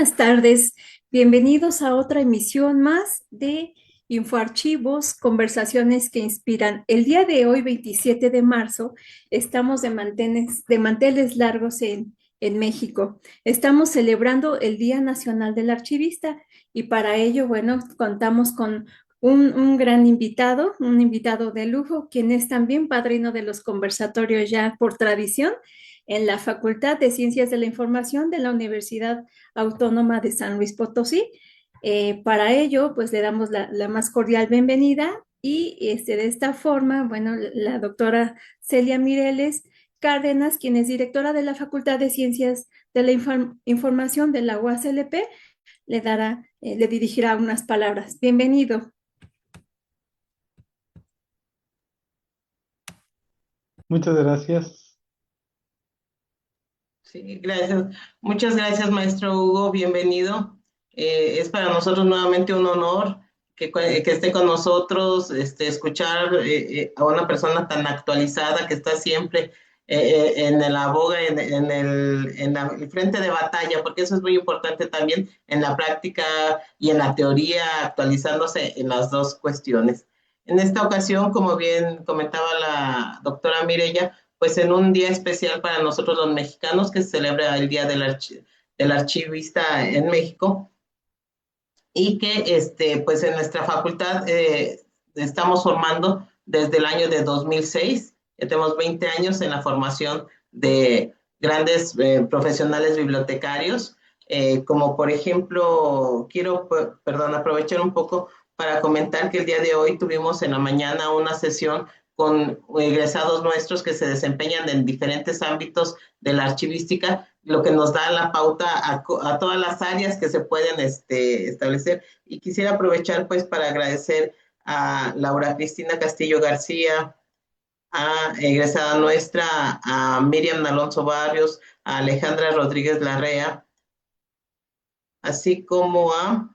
Buenas tardes, bienvenidos a otra emisión más de InfoArchivos, conversaciones que inspiran. El día de hoy, 27 de marzo, estamos de manteles largos en México. Estamos celebrando el Día Nacional del Archivista y para ello, bueno, contamos con un gran invitado, un invitado de lujo, quien es también padrino de los conversatorios ya por tradición en la Facultad de Ciencias de la Información de la Universidad Autónoma de San Luis Potosí. Para ello, pues le damos la más cordial bienvenida y de esta forma, bueno, la doctora Celia Mireles Cárdenas, quien es directora de la Facultad de Ciencias de la Información de la UASLP, le dirigirá unas palabras. Bienvenido. Muchas gracias. Sí, gracias. Muchas gracias, maestro Hugo. Bienvenido. Es para nosotros nuevamente un honor que esté con nosotros, escuchar a una persona tan actualizada que está siempre en la boga, el frente de batalla, porque eso es muy importante también en la práctica y en la teoría, actualizándose en las dos cuestiones. En esta ocasión, como bien comentaba la doctora Mireya, pues en un día especial para nosotros los mexicanos que se celebra el Día del Archivista en México y que pues en nuestra facultad estamos formando desde el año de 2006, ya tenemos 20 años en la formación de grandes profesionales bibliotecarios, como por ejemplo, perdón, aprovechar un poco para comentar que el día de hoy tuvimos en la mañana una sesión con egresados nuestros que se desempeñan en diferentes ámbitos de la archivística, lo que nos da la pauta a todas las áreas que se pueden establecer. Y quisiera aprovechar pues para agradecer a Laura Cristina Castillo García, a egresada nuestra, a Miriam Alonso Barrios, a Alejandra Rodríguez Larrea, así como a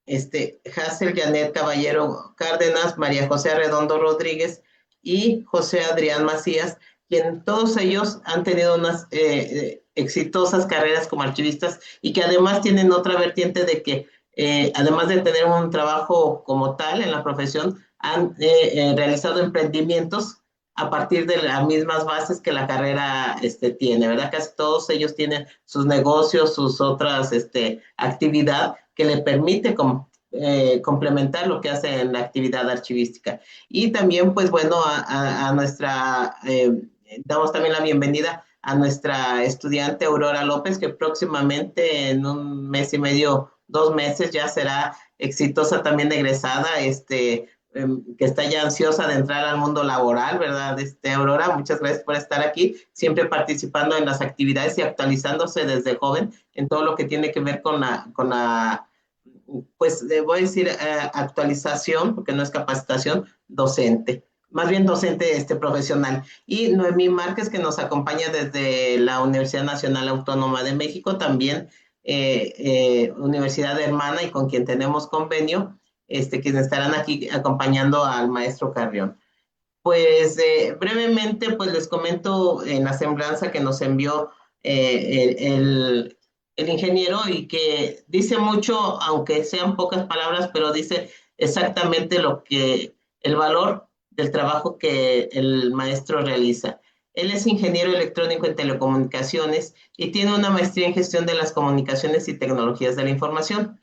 Hazel Janet Caballero Cárdenas, María José Arredondo Rodríguez y José Adrián Macías, quien todos ellos han tenido unas exitosas carreras como archivistas y que además tienen otra vertiente de que además de tener un trabajo como tal en la profesión, han realizado emprendimientos a partir de las mismas bases que la carrera tiene, ¿verdad? Casi todos ellos tienen sus negocios, sus otras actividad que le permite complementar lo que hace en la actividad archivística. Y también, pues bueno, a nuestra, damos también la bienvenida a nuestra estudiante Aurora López, que próximamente en un mes y medio, 2 meses, ya será exitosa también egresada, que está ya ansiosa de entrar al mundo laboral, ¿verdad? Aurora, muchas gracias por estar aquí, siempre participando en las actividades y actualizándose desde joven en todo lo que tiene que ver con la pues voy a decir actualización, porque no es capacitación, docente. Más bien docente profesional. Y Noemí Márquez, que nos acompaña desde la Universidad Nacional Autónoma de México, también universidad hermana y con quien tenemos convenio, quienes estarán aquí acompañando al maestro Carrión. Pues brevemente, pues les comento en la semblanza que nos envió el ingeniero y que dice mucho, aunque sean pocas palabras, pero dice exactamente el valor del trabajo que el maestro realiza. Él es ingeniero electrónico en telecomunicaciones y tiene una maestría en gestión de las comunicaciones y tecnologías de la información.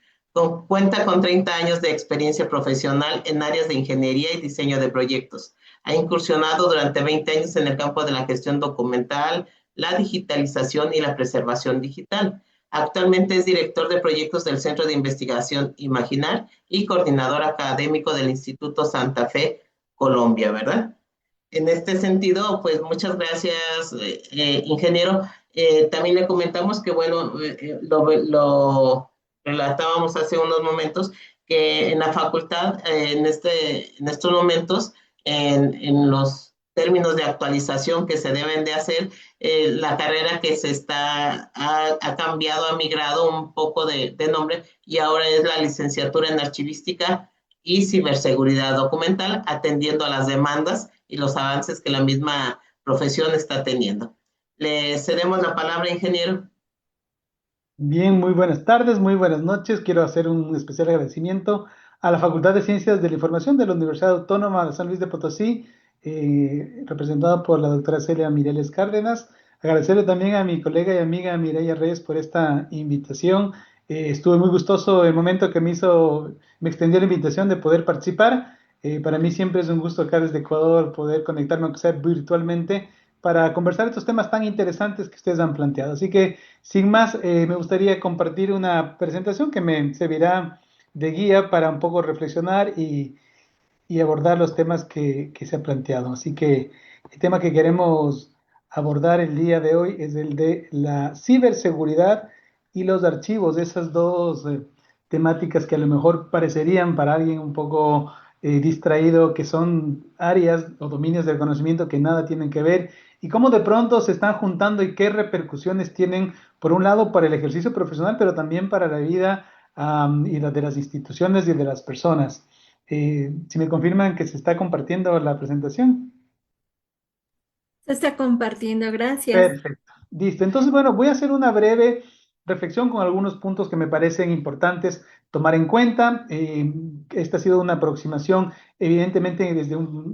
Cuenta con 30 años de experiencia profesional en áreas de ingeniería y diseño de proyectos. Ha incursionado durante 20 años en el campo de la gestión documental, la digitalización y la preservación digital. Actualmente es director de proyectos del Centro de Investigación Imaginar y coordinador académico del Instituto Santa Fe, Colombia, ¿verdad? En este sentido, pues muchas gracias, ingeniero. También le comentamos que, bueno, lo relatábamos hace unos momentos, que en la facultad, en estos momentos, en los términos de actualización que se deben de hacer, la carrera ha cambiado, ha migrado un poco de nombre y ahora es la licenciatura en archivística y ciberseguridad documental, atendiendo a las demandas y los avances que la misma profesión está teniendo. Le cedemos la palabra, ingeniero. Bien, muy buenas tardes, muy buenas noches. Quiero hacer un especial agradecimiento a la Facultad de Ciencias de la Información de la Universidad Autónoma de San Luis de Potosí, representada por la doctora Celia Mireles Cárdenas. Agradecerle también a mi colega y amiga Mireya Reyes por esta invitación. Estuve muy gustoso el momento que me extendió la invitación de poder participar. Para mí siempre es un gusto acá desde Ecuador poder conectarme, aunque sea virtualmente, para conversar estos temas tan interesantes que ustedes han planteado. Así que sin más, me gustaría compartir una presentación que me servirá de guía para un poco reflexionar y abordar los temas que se han planteado. Así que el tema que queremos abordar el día de hoy es el de la ciberseguridad y los archivos, esas dos temáticas que a lo mejor parecerían para alguien un poco distraído, que son áreas o dominios del conocimiento que nada tienen que ver, y cómo de pronto se están juntando y qué repercusiones tienen, por un lado, para el ejercicio profesional, pero también para la vida y la de las instituciones y de las personas. Si me confirman que se está compartiendo la presentación. Se está compartiendo, gracias. Perfecto. Listo. Entonces, bueno, voy a hacer una breve reflexión con algunos puntos que me parecen importantes tomar en cuenta. Esta ha sido una aproximación, evidentemente,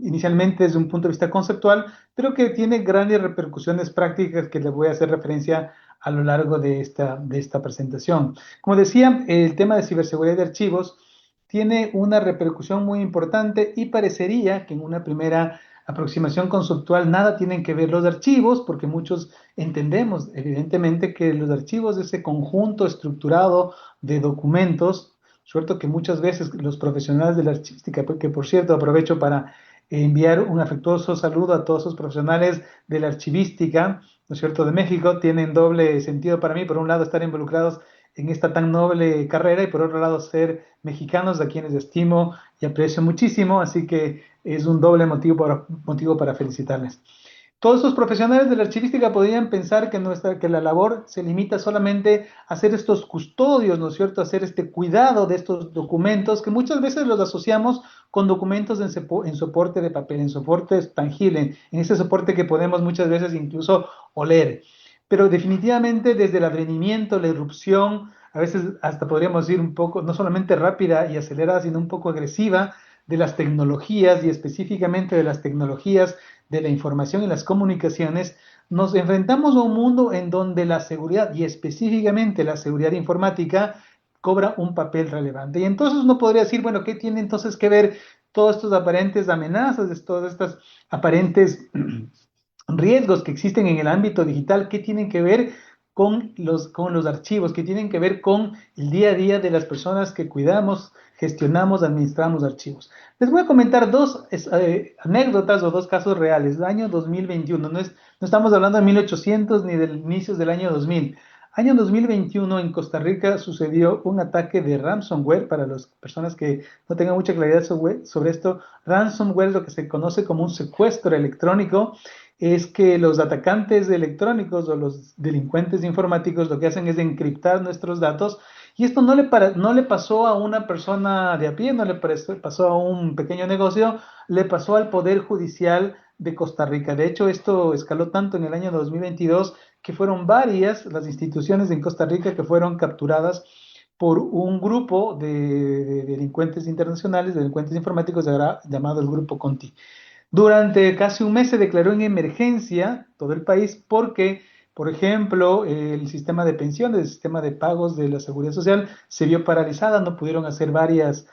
inicialmente desde un punto de vista conceptual, pero que tiene grandes repercusiones prácticas que les voy a hacer referencia a lo largo de esta presentación. Como decía, el tema de ciberseguridad de archivos tiene una repercusión muy importante y parecería que en una primera aproximación conceptual nada tienen que ver los archivos, porque muchos entendemos evidentemente que los archivos, ese conjunto estructurado de documentos, suerte que muchas veces los profesionales de la archivística, que por cierto aprovecho para enviar un afectuoso saludo a todos los profesionales de la archivística, ¿no es cierto?, de México, tienen doble sentido para mí. Por un lado, estar involucrados en esta tan noble carrera, y por otro lado, ser mexicanos, a quienes estimo y aprecio muchísimo, así que es un doble motivo para felicitarles. Todos estos profesionales de la archivística podrían pensar que la labor se limita solamente a hacer estos custodios, ¿no es cierto?, a hacer este cuidado de estos documentos, que muchas veces los asociamos con documentos en soporte de papel, en soporte tangible, en ese soporte que podemos muchas veces incluso oler. Pero definitivamente desde el advenimiento, la irrupción, a veces hasta podríamos decir un poco, no solamente rápida y acelerada, sino un poco agresiva, de las tecnologías, y específicamente de las tecnologías de la información y las comunicaciones, nos enfrentamos a un mundo en donde la seguridad, y específicamente la seguridad informática, cobra un papel relevante. Y entonces uno podría decir, bueno, ¿qué tiene entonces que ver todas estas aparentes amenazas, todas estas aparentes riesgos que existen en el ámbito digital? ¿Qué tienen que ver con los archivos? ¿Qué tienen que ver con el día a día de las personas que cuidamos, gestionamos, administramos archivos? Les voy a comentar dos anécdotas o dos casos reales. El año 2021, no estamos hablando de 1800 ni del inicios del año 2000. Año 2021 en Costa Rica sucedió un ataque de ransomware. Para las personas que no tengan mucha claridad sobre esto, ransomware es lo que se conoce como un secuestro electrónico. Es que los atacantes electrónicos o los delincuentes informáticos lo que hacen es encriptar nuestros datos, y esto no le pasó a una persona de a pie, no le pasó a un pequeño negocio, le pasó al Poder Judicial de Costa Rica. De hecho, esto escaló tanto en el año 2022 que fueron varias las instituciones en Costa Rica que fueron capturadas por un grupo de delincuentes internacionales, delincuentes informáticos llamado el Grupo Conti. Durante casi un mes se declaró en emergencia todo el país porque, por ejemplo, el sistema de pensiones, el sistema de pagos de la Seguridad Social se vio paralizada, no pudieron hacer varios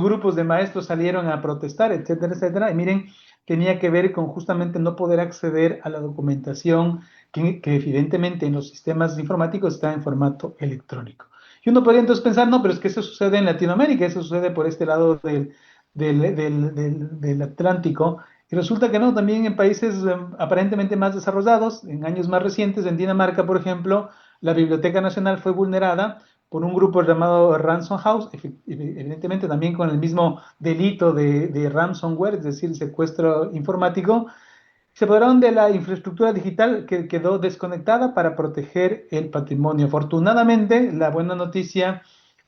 grupos de maestros salieron a protestar, etcétera, etcétera. Y miren, tenía que ver con justamente no poder acceder a la documentación que evidentemente en los sistemas informáticos está en formato electrónico. Y uno podría entonces pensar, no, pero es que eso sucede en Latinoamérica, eso sucede por este lado del Atlántico, y resulta que no, también en países aparentemente más desarrollados, en años más recientes, en Dinamarca, por ejemplo, la Biblioteca Nacional fue vulnerada por un grupo llamado Ransom House, evidentemente también con el mismo delito de ransomware, es decir, secuestro informático. Se apoderaron de la infraestructura digital que quedó desconectada para proteger el patrimonio. Afortunadamente, la buena noticia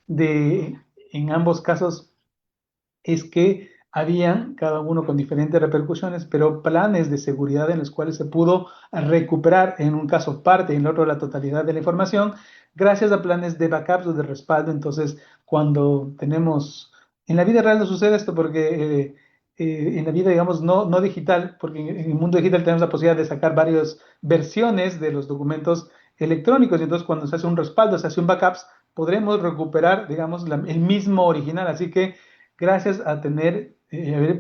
en ambos casos es que habían, cada uno con diferentes repercusiones, pero planes de seguridad en los cuales se pudo recuperar, en un caso parte y en el otro la totalidad de la información, gracias a planes de backups o de respaldo. Entonces, cuando tenemos, en la vida real no sucede esto porque en la vida, digamos, no digital, porque en el mundo digital tenemos la posibilidad de sacar varias versiones de los documentos electrónicos, y entonces cuando se hace un respaldo, se hace un backups, podremos recuperar, digamos, el mismo original. Así que gracias a haber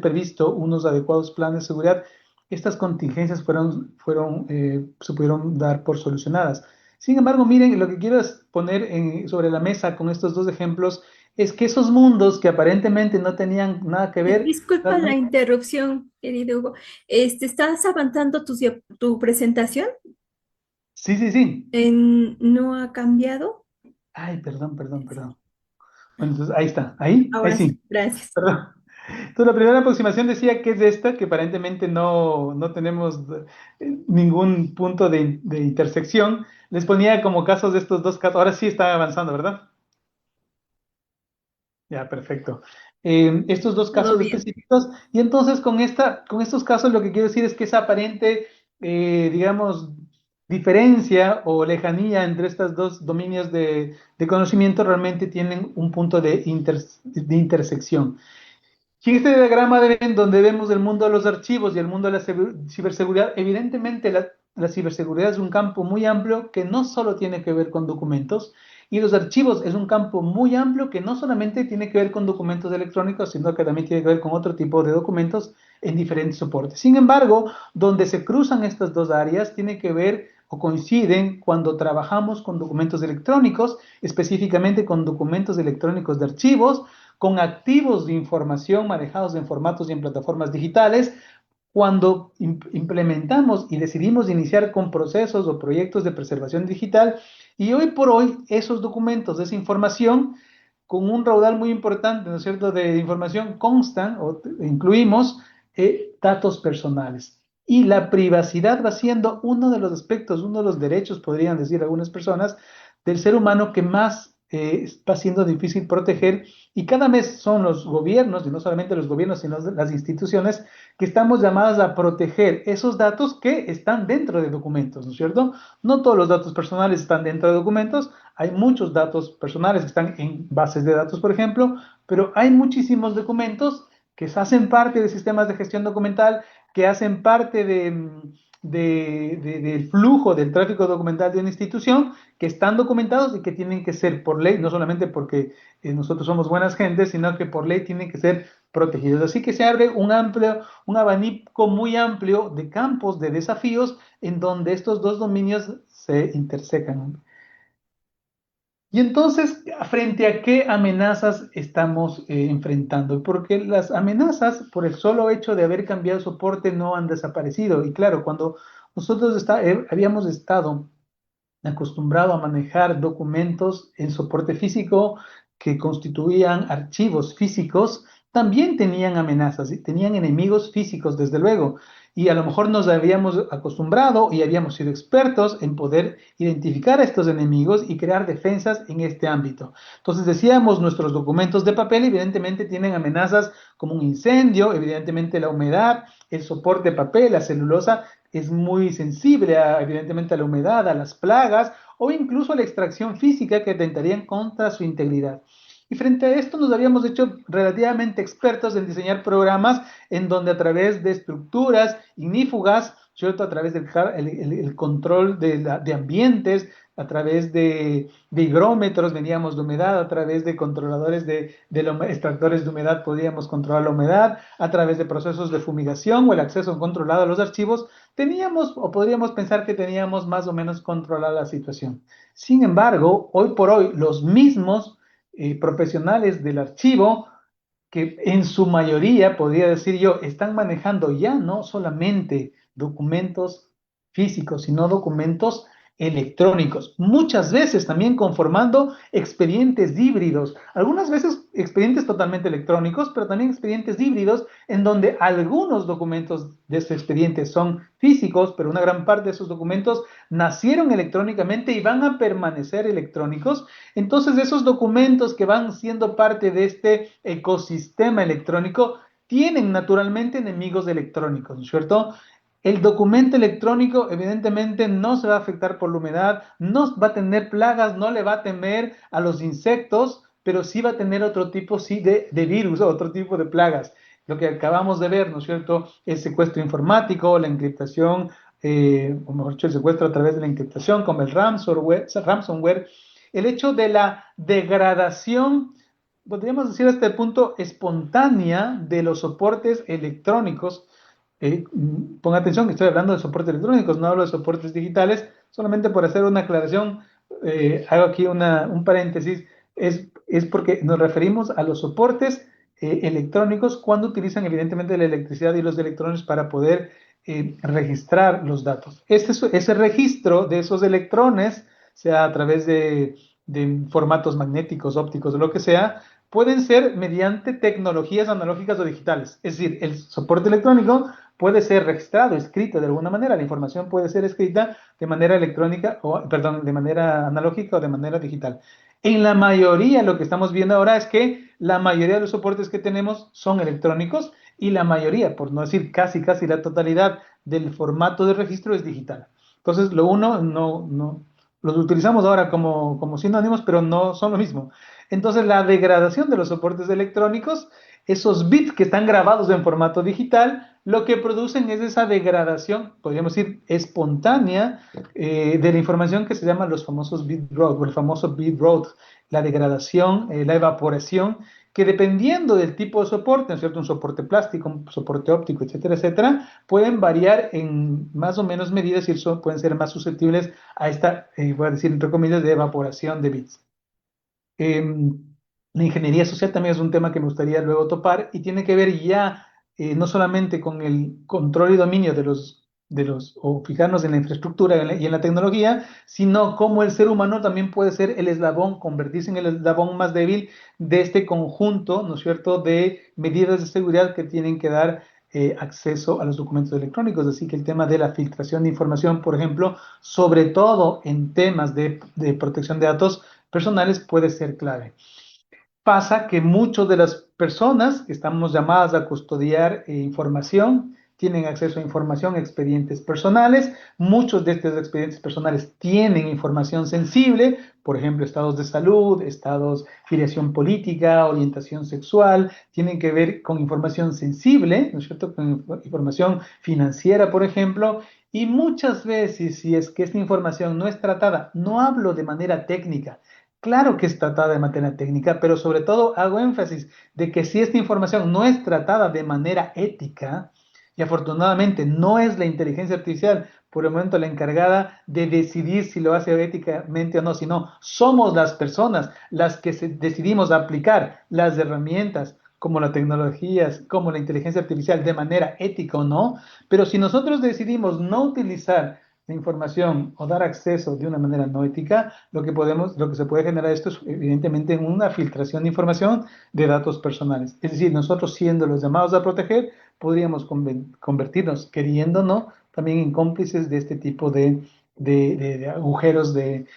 previsto unos adecuados planes de seguridad, estas contingencias se pudieron dar por solucionadas. Sin embargo, miren, lo que quiero es poner sobre la mesa con estos dos ejemplos es que esos mundos que aparentemente no tenían nada que ver, Disculpa la realmente, interrupción, querido Hugo. ¿Estás avanzando tu presentación? sí, sí, sí. ¿No ha cambiado? Ay, perdón, perdón, perdón. Bueno, entonces ahí está, ahí Ahora sí, sí, gracias. perdón. Entonces, la primera aproximación decía que es esta, que aparentemente no tenemos ningún punto de intersección. Les ponía como casos de estos dos casos. Ahora sí está avanzando, ¿verdad? Ya, perfecto. Estos dos Todo casos bien. específicos. Y entonces con estos casos lo que quiero decir es que esa aparente, digamos, diferencia o lejanía entre estos dos dominios de conocimiento realmente tienen un punto de intersección. Si en este diagrama ven donde vemos el mundo de los archivos y el mundo de la ciberseguridad, evidentemente la ciberseguridad es un campo muy amplio que no solo tiene que ver con documentos, y los archivos es un campo muy amplio que no solamente tiene que ver con documentos electrónicos, sino que también tiene que ver con otro tipo de documentos en diferentes soportes. Sin embargo, donde se cruzan estas dos áreas tiene que ver o coinciden cuando trabajamos con documentos electrónicos, específicamente con documentos electrónicos de archivos, con activos de información manejados en formatos y en plataformas digitales, cuando implementamos y decidimos iniciar con procesos o proyectos de preservación digital, y hoy por hoy esos documentos, esa información, con un raudal muy importante, ¿no es cierto?, de información constan o incluimos datos personales. Y la privacidad va siendo uno de los aspectos, uno de los derechos, podrían decir algunas personas, del ser humano que más va siendo difícil proteger, y cada vez son los gobiernos, y no solamente los gobiernos, sino las instituciones, que estamos llamadas a proteger esos datos que están dentro de documentos, ¿no es cierto? No todos los datos personales están dentro de documentos, hay muchos datos personales que están en bases de datos, por ejemplo, pero hay muchísimos documentos que hacen parte de sistemas de gestión documental, que hacen parte del flujo del tráfico documental de una institución, que están documentados y que tienen que ser por ley, no solamente porque nosotros somos buenas gentes, sino que por ley tienen que ser protegidos. Así que se abre un abanico muy amplio de campos, de desafíos, en donde estos dos dominios se intersecan. Y entonces, ¿frente a qué amenazas estamos enfrentando? Porque las amenazas, por el solo hecho de haber cambiado soporte, no han desaparecido. Y claro, cuando nosotros habíamos estado acostumbrado a manejar documentos en soporte físico que constituían archivos físicos, también tenían amenazas y tenían enemigos físicos, desde luego. Y a lo mejor nos habíamos acostumbrado y habíamos sido expertos en poder identificar a estos enemigos y crear defensas en este ámbito. Entonces decíamos, nuestros documentos de papel evidentemente tienen amenazas como un incendio, evidentemente la humedad, el soporte de papel, la celulosa es muy sensible evidentemente a la humedad, a las plagas o incluso a la extracción física que atentarían contra su integridad. Y frente a esto nos habíamos hecho relativamente expertos en diseñar programas en donde a través de estructuras ignífugas, ¿cierto?, a través del el control de ambientes, a través de higrómetros veníamos de humedad, a través de controladores extractores de humedad podíamos controlar la humedad, a través de procesos de fumigación o el acceso controlado a los archivos, teníamos o podríamos pensar que teníamos más o menos controlada la situación. Sin embargo, hoy por hoy, los mismos profesionales del archivo, que en su mayoría, podría decir yo, están manejando ya no solamente documentos físicos, sino documentos electrónicos, muchas veces también conformando expedientes híbridos, algunas veces expedientes totalmente electrónicos, pero también expedientes híbridos en donde algunos documentos de ese expediente son físicos, pero una gran parte de esos documentos nacieron electrónicamente y van a permanecer electrónicos. Entonces, esos documentos que van siendo parte de este ecosistema electrónico tienen naturalmente enemigos electrónicos, ¿no es cierto? El documento electrónico evidentemente no se va a afectar por la humedad, no va a tener plagas, no le va a temer a los insectos, pero sí va a tener otro tipo, sí, de virus, otro tipo de plagas. Lo que acabamos de ver, ¿no es cierto? El secuestro informático, la encriptación, o mejor dicho, el secuestro a través de la encriptación, como el ransomware, el hecho de la degradación, podríamos decir hasta el punto espontánea de los soportes electrónicos. Ponga atención que estoy hablando de soportes electrónicos, no hablo de soportes digitales, solamente por hacer una aclaración, hago aquí un paréntesis, es porque nos referimos a los soportes electrónicos cuando utilizan evidentemente la electricidad y los electrones para poder registrar los datos. Ese registro de esos electrones, sea a través de formatos magnéticos, ópticos o lo que sea, pueden ser mediante tecnologías analógicas o digitales. Es decir, el soporte electrónico puede ser registrado, escrito de alguna manera, la información puede ser escrita de manera electrónica, o, perdón, de manera analógica o de manera digital. En la mayoría, lo que estamos viendo ahora es que la mayoría de los soportes que tenemos son electrónicos y la mayoría, por no decir casi la totalidad del formato de registro es digital. Entonces, lo uno no los utilizamos ahora como sinónimos, pero no son lo mismo. Entonces, la degradación de los soportes electrónicos, esos bits que están grabados en formato digital, lo que producen es esa degradación, podríamos decir, espontánea de la información que se llama los famosos bit growth, o el famoso bit growth, la degradación, la evaporación, que dependiendo del tipo de soporte, ¿no es cierto? Un soporte plástico, un soporte óptico, etcétera, etcétera, pueden variar en más o menos medidas y pueden ser más susceptibles a esta, voy a decir entre comillas, de evaporación de bits. La ingeniería social también es un tema que me gustaría luego topar y tiene que ver ya no solamente con el control y dominio o fijarnos en la infraestructura y en la tecnología, sino cómo el ser humano también puede ser el eslabón, convertirse en el eslabón más débil de este conjunto, ¿no es cierto?, de medidas de seguridad que tienen que dar acceso a los documentos electrónicos. Así que el tema de la filtración de información, por ejemplo, sobre todo en temas de protección de datos personales, puede ser clave. Pasa que muchas de las personas que estamos llamadas a custodiar información tienen acceso a información, expedientes personales. Muchos de estos expedientes personales tienen información sensible, por ejemplo, estados de salud, estados, filiación política, orientación sexual, tienen que ver con información sensible, ¿no es cierto?, con información financiera, por ejemplo, y muchas veces, si es que esta información no es tratada, no hablo de manera técnica, claro que es tratada de manera técnica, pero sobre todo hago énfasis de que si esta información no es tratada de manera ética, y afortunadamente no es la inteligencia artificial por el momento la encargada de decidir si lo hace éticamente o no, sino somos las personas las que decidimos aplicar las herramientas como las tecnologías, como la inteligencia artificial de manera ética o no, pero si nosotros decidimos no utilizar la información o dar acceso de una manera no ética, lo que se puede generar esto es evidentemente en una filtración de información de datos personales. Es decir, nosotros siendo los llamados a proteger, podríamos convertirnos, queriendo o no, también en cómplices de este tipo de agujeros de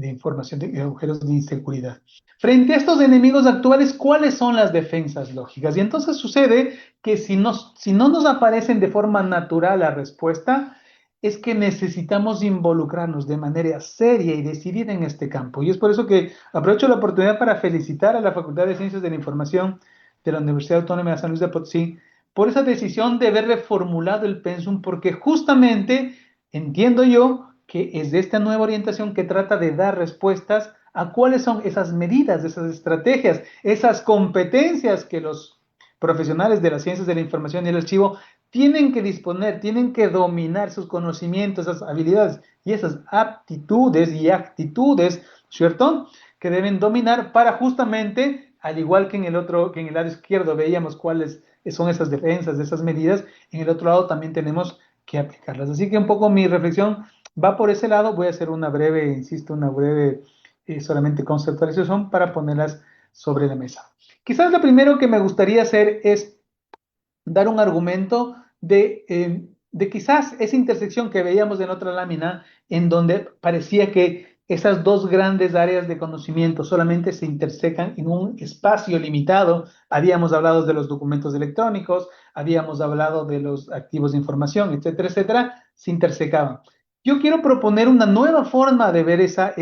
información, de agujeros de inseguridad. Frente a estos enemigos actuales, ¿cuáles son las defensas lógicas? Y entonces sucede que si no nos aparecen de forma natural la respuesta, es que necesitamos involucrarnos de manera seria y decidida en este campo. Y es por eso que aprovecho la oportunidad para felicitar a la Facultad de Ciencias de la Información de la Universidad Autónoma de San Luis de Potosí por esa decisión de haber reformulado el pensum, porque justamente entiendo yo que es de esta nueva orientación que trata de dar respuestas a cuáles son esas medidas, esas estrategias, esas competencias que los profesionales de las ciencias de la información y el archivo tienen que disponer, tienen que dominar sus conocimientos, esas habilidades y esas aptitudes y actitudes, ¿cierto?, que deben dominar para justamente, al igual que que en el lado izquierdo veíamos cuáles son esas defensas, esas medidas, en el otro lado también tenemos que aplicarlas. Así que un poco mi reflexión va por ese lado. Voy a hacer una breve, insisto, una breve solamente conceptualización para ponerlas sobre la mesa. Quizás lo primero que me gustaría hacer es dar un argumento de quizás esa intersección que veíamos en otra lámina, en donde parecía que esas dos grandes áreas de conocimiento solamente se intersecan en un espacio limitado. Habíamos hablado de los documentos electrónicos, habíamos hablado de los archivos de información, etcétera, etcétera, se intersecaban. Yo quiero proponer una nueva forma de ver esa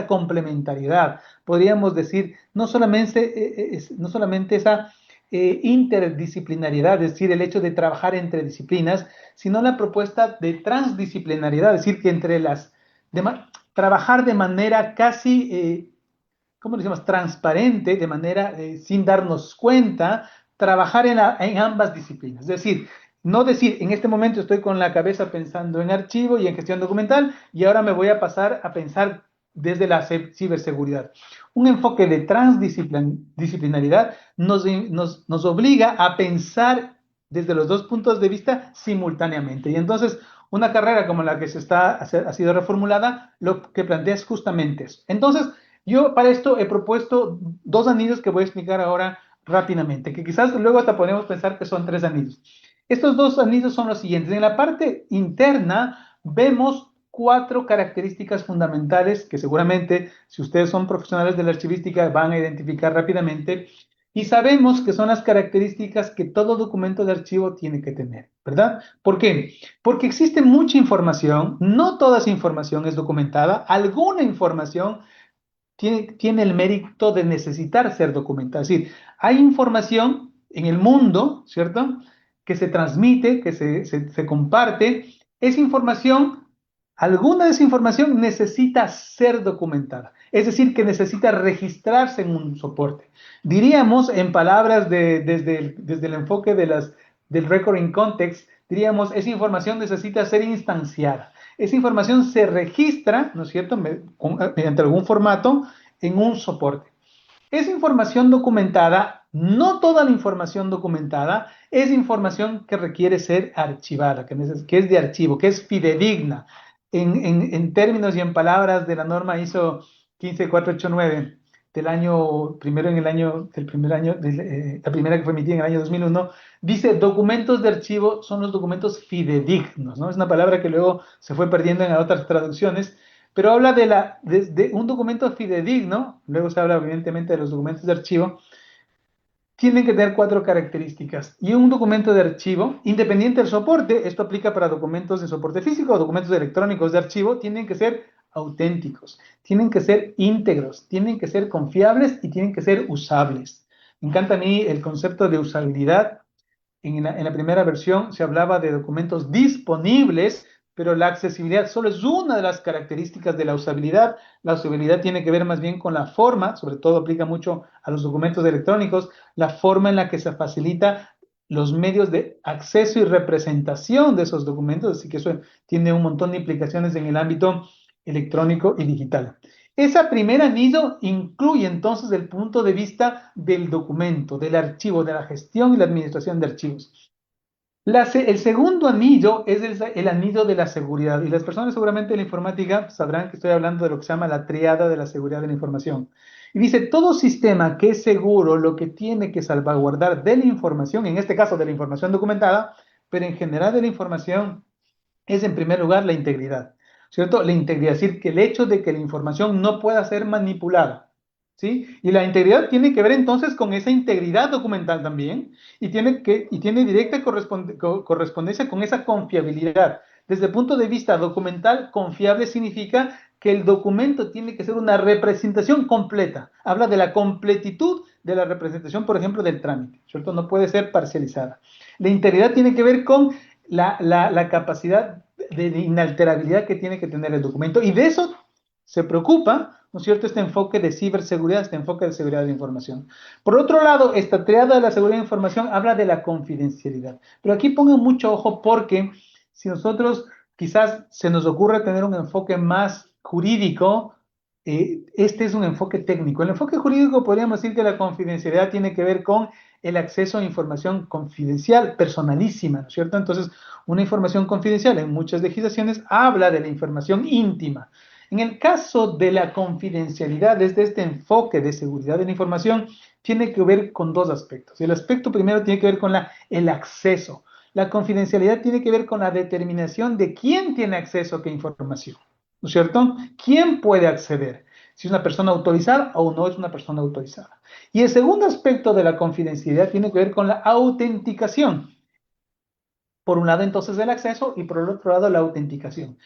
complementariedad. Podríamos decir, no solamente esa interdisciplinariedad, es decir, el hecho de trabajar entre disciplinas, sino la propuesta de transdisciplinariedad, es decir, que trabajar de manera casi, ¿cómo decimos?, transparente, de manera sin darnos cuenta, trabajar en ambas disciplinas. Es decir, no decir, en este momento estoy con la cabeza pensando en archivo y en gestión documental y ahora me voy a pasar a pensar desde la ciberseguridad. Un enfoque de transdisciplinaridad nos obliga a pensar desde los dos puntos de vista simultáneamente. Y entonces, una carrera como la que ha sido reformulada, lo que plantea es justamente eso. Entonces, yo para esto he propuesto dos anillos que voy a explicar ahora rápidamente, que quizás luego hasta podemos pensar que son tres anillos. Estos dos anillos son los siguientes. En la parte interna vemos cuatro características fundamentales que seguramente, si ustedes son profesionales de la archivística, van a identificar rápidamente. Y sabemos que son las características que todo documento de archivo tiene que tener, ¿verdad? ¿Por qué? Porque existe mucha información, no toda esa información es documentada, alguna información tiene el mérito de necesitar ser documentada. Es decir, hay información en el mundo, ¿cierto?, que se transmite, que se comparte. Esa información, alguna de esa información necesita ser documentada. Es decir, que necesita registrarse en un soporte. Diríamos, en palabras desde el enfoque del recording context, diríamos, esa información necesita ser instanciada. Esa información se registra, ¿no es cierto?, mediante algún formato en un soporte. Esa información documentada, no toda la información documentada, es información que requiere ser archivada, que es de archivo, que es fidedigna. En términos y en palabras de la norma ISO 15489 la primera que fue emitida en el año 2001, dice documentos de archivo son los documentos fidedignos, ¿no? Es una palabra que luego se fue perdiendo en otras traducciones, pero habla de un documento fidedigno, luego se habla evidentemente de los documentos de archivo, tienen que tener cuatro características. Y un documento de archivo, independiente del soporte, esto aplica para documentos de soporte físico o documentos electrónicos de archivo, tienen que ser auténticos, tienen que ser íntegros, tienen que ser confiables y tienen que ser usables. Me encanta a mí el concepto de usabilidad. En la primera versión se hablaba de documentos disponibles, pero la accesibilidad solo es una de las características de la usabilidad. La usabilidad tiene que ver más bien con la forma, sobre todo aplica mucho a los documentos electrónicos, la forma en la que se facilita los medios de acceso y representación de esos documentos, así que eso tiene un montón de implicaciones en el ámbito electrónico y digital. Ese primer anillo incluye entonces el punto de vista del documento, del archivo, de la gestión y la administración de archivos. El segundo anillo es el anillo de la seguridad, y las personas seguramente de la informática sabrán que estoy hablando de lo que se llama la triada de la seguridad de la información. Y dice, todo sistema que es seguro lo que tiene que salvaguardar de la información, en este caso de la información documentada, pero en general de la información, es en primer lugar la integridad, ¿cierto? La integridad, es decir, que el hecho de que la información no pueda ser manipulada, ¿sí? Y la integridad tiene que ver entonces con esa integridad documental también y tiene directa correspondencia con esa confiabilidad. Desde el punto de vista documental, confiable significa que el documento tiene que ser una representación completa. Habla de la completitud de la representación, por ejemplo, del trámite, ¿cierto? No puede ser parcializada. La integridad tiene que ver con la capacidad de inalterabilidad que tiene que tener el documento, y de eso se preocupa, ¿no es cierto?, este enfoque de ciberseguridad, este enfoque de seguridad de información. Por otro lado, esta triada de la seguridad de información habla de la confidencialidad, pero aquí pongan mucho ojo porque si nosotros quizás se nos ocurre tener un enfoque más jurídico, este es un enfoque técnico. El enfoque jurídico podríamos decir que la confidencialidad tiene que ver con el acceso a información confidencial, personalísima, ¿no es cierto? Entonces, una información confidencial en muchas legislaciones habla de la información íntima. En el caso de la confidencialidad, desde este enfoque de seguridad de la información, tiene que ver con dos aspectos. El aspecto primero tiene que ver con el acceso. La confidencialidad tiene que ver con la determinación de quién tiene acceso a qué información. ¿no es cierto? ¿Quién puede acceder? Si es una persona autorizada o no es una persona autorizada. Y el segundo aspecto de la confidencialidad tiene que ver con la autenticación. Por un lado, entonces, el acceso y por el otro lado, la autenticación.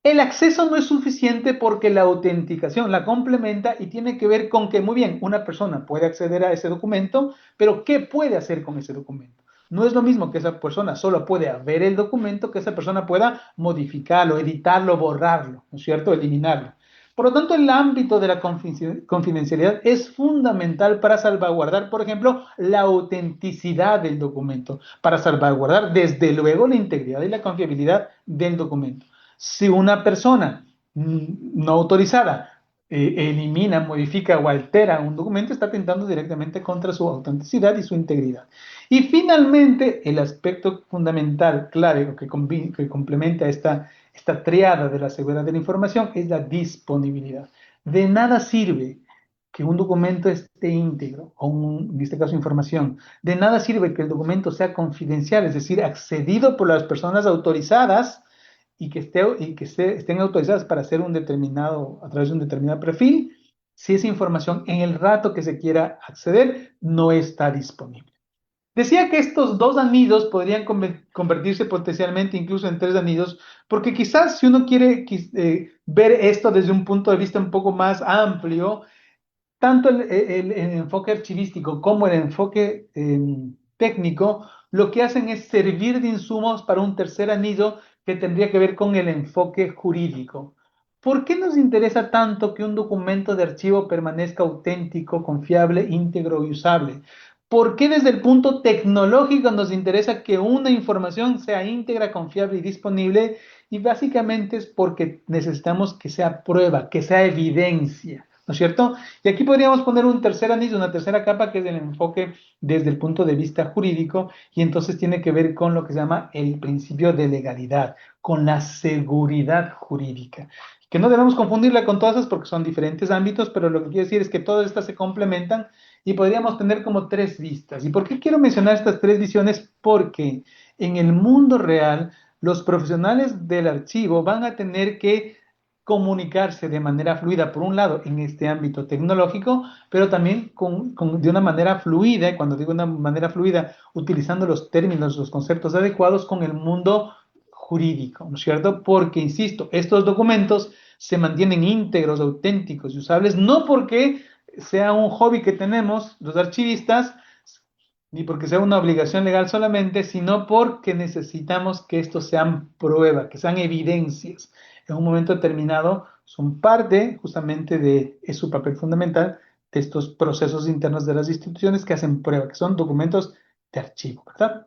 El acceso no es suficiente porque la autenticación la complementa y tiene que ver con que, muy bien, una persona puede acceder a ese documento, pero ¿qué puede hacer con ese documento? No es lo mismo que esa persona solo pueda ver el documento, que esa persona pueda modificarlo, editarlo, borrarlo, ¿no es cierto? Eliminarlo. Por lo tanto, el ámbito de la confidencialidad es fundamental para salvaguardar, por ejemplo, la autenticidad del documento, para salvaguardar, desde luego, la integridad y la confiabilidad del documento. Si una persona no autorizada elimina, modifica o altera un documento, está atentando directamente contra su autenticidad y su integridad. Y finalmente, el aspecto fundamental, clave, que complementa esta triada de la seguridad de la información es la disponibilidad. De nada sirve que un documento esté íntegro, o en este caso información, de nada sirve que el documento sea confidencial, es decir, accedido por las personas autorizadas, estén autorizadas para hacer un determinado, a través de un determinado perfil, si esa información en el rato que se quiera acceder no está disponible. Decía que estos dos anillos podrían convertirse potencialmente incluso en tres anillos, porque quizás si uno quiere ver esto desde un punto de vista un poco más amplio, tanto el enfoque archivístico como el enfoque técnico, lo que hacen es servir de insumos para un tercer anillo que tendría que ver con el enfoque jurídico. ¿Por qué nos interesa tanto que un documento de archivo permanezca auténtico, confiable, íntegro y usable? ¿Por qué desde el punto tecnológico nos interesa que una información sea íntegra, confiable y disponible? Y básicamente es porque necesitamos que sea prueba, que sea evidencia, ¿no es cierto? Y aquí podríamos poner un tercer anillo, una tercera capa, que es el enfoque desde el punto de vista jurídico, y entonces tiene que ver con lo que se llama el principio de legalidad, con la seguridad jurídica, que no debemos confundirla con todas esas porque son diferentes ámbitos, pero lo que quiero decir es que todas estas se complementan y podríamos tener como tres vistas. ¿Y por qué quiero mencionar estas tres visiones? Porque en el mundo real, los profesionales del archivo van a tener que comunicarse de manera fluida, por un lado, en este ámbito tecnológico, pero también de una manera fluida, y cuando digo una manera fluida, utilizando los términos, los conceptos adecuados con el mundo jurídico, ¿no es cierto? Porque, insisto, estos documentos se mantienen íntegros, auténticos y usables, no porque sea un hobby que tenemos los archivistas, ni porque sea una obligación legal solamente, sino porque necesitamos que estos sean prueba, que sean evidencias. En un momento determinado son parte justamente es su papel fundamental de estos procesos internos de las instituciones que hacen prueba, que son documentos de archivo, ¿verdad?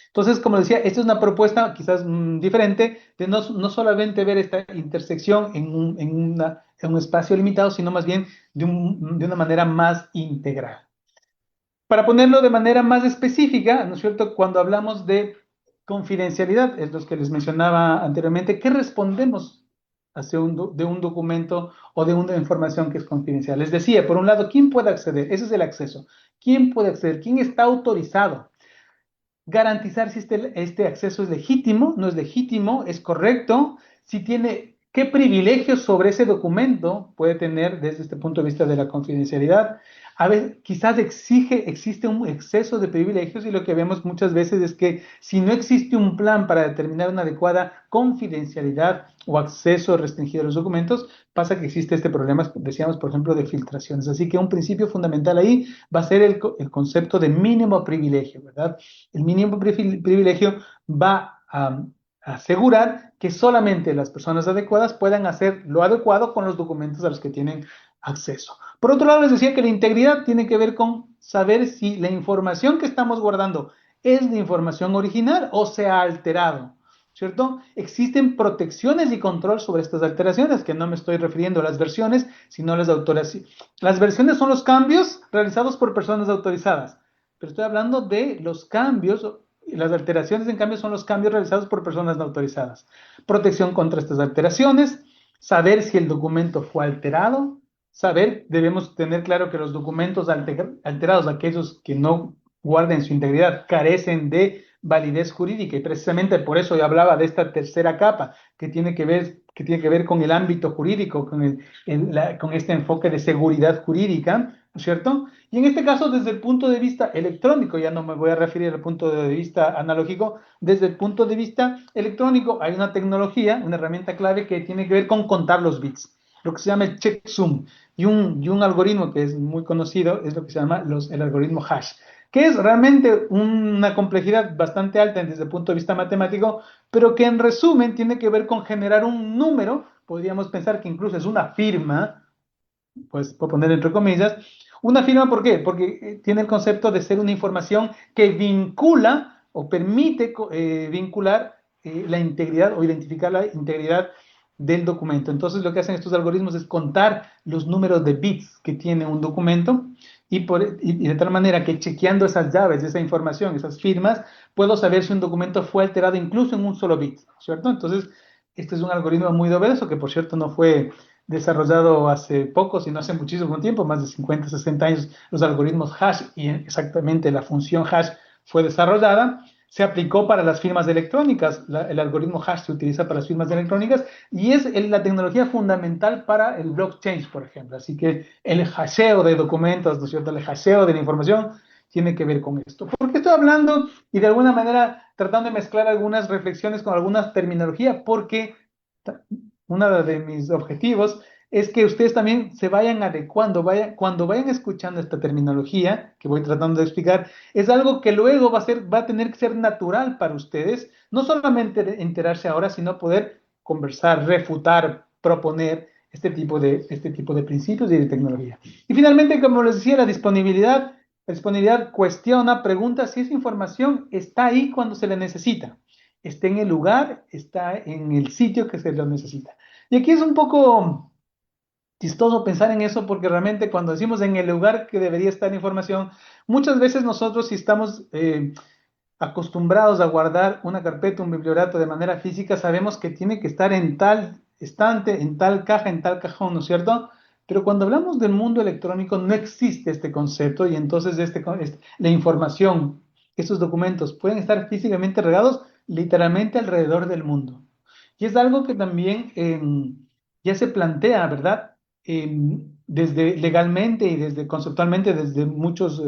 Entonces, como decía, esta es una propuesta quizás diferente de no solamente ver esta intersección en un espacio limitado, sino más bien de una manera más integral. Para ponerlo de manera más específica, ¿no es cierto? Cuando hablamos de confidencialidad, es lo que les mencionaba anteriormente, ¿qué respondemos de un documento o de una información que es confidencial? Les decía, por un lado, ¿quién puede acceder? Ese es el acceso. ¿Quién puede acceder? ¿Quién está autorizado? Garantizar si este acceso es legítimo, no es legítimo, es correcto, si tiene, qué privilegios sobre ese documento puede tener desde este punto de vista de la confidencialidad. A veces, quizás existe un exceso de privilegios y lo que vemos muchas veces es que si no existe un plan para determinar una adecuada confidencialidad o acceso restringido a los documentos, pasa que existe este problema, decíamos, por ejemplo, de filtraciones. Así que un principio fundamental ahí va a ser el concepto de mínimo privilegio, ¿verdad? El mínimo privilegio va a asegurar que solamente las personas adecuadas puedan hacer lo adecuado con los documentos a los que tienen acceso. Por otro lado, les decía que la integridad tiene que ver con saber si la información que estamos guardando es la información original o se ha alterado, ¿cierto? Existen protecciones y control sobre estas alteraciones, que no me estoy refiriendo a las versiones, sino a las autoras. Las versiones son los cambios realizados por personas autorizadas, pero estoy hablando de los cambios, las alteraciones en cambio son los cambios realizados por personas no autorizadas. Protección contra estas alteraciones, saber si el documento fue alterado, debemos tener claro que los documentos alterados, aquellos que no guarden su integridad, carecen de validez jurídica. Y precisamente por eso yo hablaba de esta tercera capa que tiene que ver con el ámbito jurídico, con este enfoque de seguridad jurídica, ¿no es cierto? Y en este caso, desde el punto de vista electrónico, ya no me voy a referir al punto de vista analógico, desde el punto de vista electrónico hay una tecnología, una herramienta clave que tiene que ver con contar los bits, lo que se llama el checksum, y un algoritmo que es muy conocido es lo que se llama el algoritmo hash, que es realmente una complejidad bastante alta desde el punto de vista matemático, pero que en resumen tiene que ver con generar un número, podríamos pensar que incluso es una firma, pues puedo poner entre comillas, una firma. ¿Por qué? Porque tiene el concepto de ser una información que vincula o permite vincular la integridad o identificar la integridad del documento. Entonces lo que hacen estos algoritmos es contar los números de bits que tiene un documento y de tal manera que chequeando esas llaves, esa información, esas firmas, puedo saber si un documento fue alterado incluso en un solo bit, ¿cierto? Entonces, este es un algoritmo muy novedoso que, por cierto, no fue desarrollado hace poco, sino hace muchísimo tiempo, más de 50, 60 años, los algoritmos hash y exactamente la función hash fue desarrollada. Se aplicó para las firmas electrónicas, el algoritmo hash se utiliza para las firmas electrónicas y es la tecnología fundamental para el blockchain, por ejemplo. Así que el hasheo de documentos, ¿no es cierto? El hasheo de la información tiene que ver con esto. ¿Por qué estoy hablando y de alguna manera tratando de mezclar algunas reflexiones con algunas terminología? Porque uno de mis objetivos es que ustedes también se vayan adecuando, cuando vayan escuchando esta terminología que voy tratando de explicar, es algo que luego va a tener que ser natural para ustedes, no solamente enterarse ahora, sino poder conversar, refutar, proponer este tipo de principios y de tecnología. Y finalmente, como les decía, la disponibilidad cuestiona, pregunta si esa información está ahí cuando se le necesita, está en el lugar, está en el sitio que se lo necesita. Y aquí es un poco chistoso pensar en eso porque realmente cuando decimos en el lugar que debería estar la información, muchas veces nosotros si estamos acostumbrados a guardar una carpeta, un bibliorato de manera física, sabemos que tiene que estar en tal estante, en tal caja, en tal cajón, ¿no es cierto? Pero cuando hablamos del mundo electrónico no existe este concepto y entonces la información, estos documentos pueden estar físicamente regados literalmente alrededor del mundo. Y es algo que también ya se plantea, ¿verdad? Desde legalmente y desde conceptualmente, desde muchos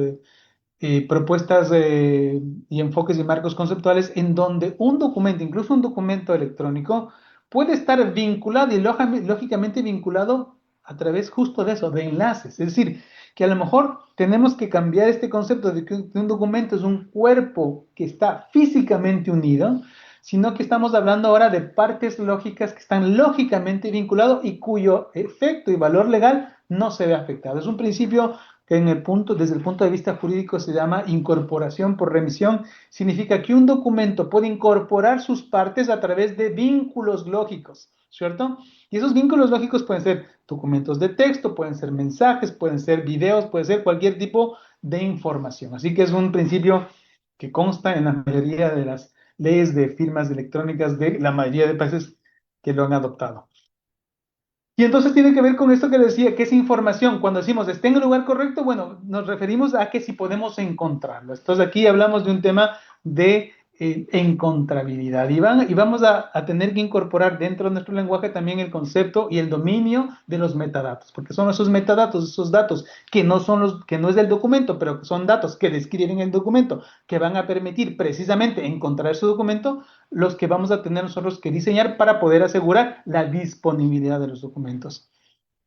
propuestas y enfoques y marcos conceptuales en donde un documento, incluso un documento electrónico, puede estar vinculado y lógicamente vinculado a través justo de eso, de enlaces. Es decir, que a lo mejor tenemos que cambiar este concepto de que un documento es un cuerpo que está físicamente unido, sino que estamos hablando ahora de partes lógicas que están lógicamente vinculados y cuyo efecto y valor legal no se ve afectado. Es un principio que desde el punto de vista jurídico se llama incorporación por remisión. Significa que un documento puede incorporar sus partes a través de vínculos lógicos, ¿cierto? Y esos vínculos lógicos pueden ser documentos de texto, pueden ser mensajes, pueden ser videos, puede ser cualquier tipo de información. Así que es un principio que consta en la mayoría de las leyes de firmas electrónicas de la mayoría de países que lo han adoptado. Y entonces tiene que ver con esto que decía, que es información. Cuando decimos está en el lugar correcto, bueno, nos referimos a que si podemos encontrarlo. Entonces aquí hablamos de un tema de encontrabilidad. Y vamos a tener que incorporar dentro de nuestro lenguaje también el concepto y el dominio de los metadatos, porque son esos metadatos, esos datos que no es del documento, pero que son datos que describen el documento, que van a permitir precisamente encontrar ese documento, los que vamos a tener nosotros que diseñar para poder asegurar la disponibilidad de los documentos,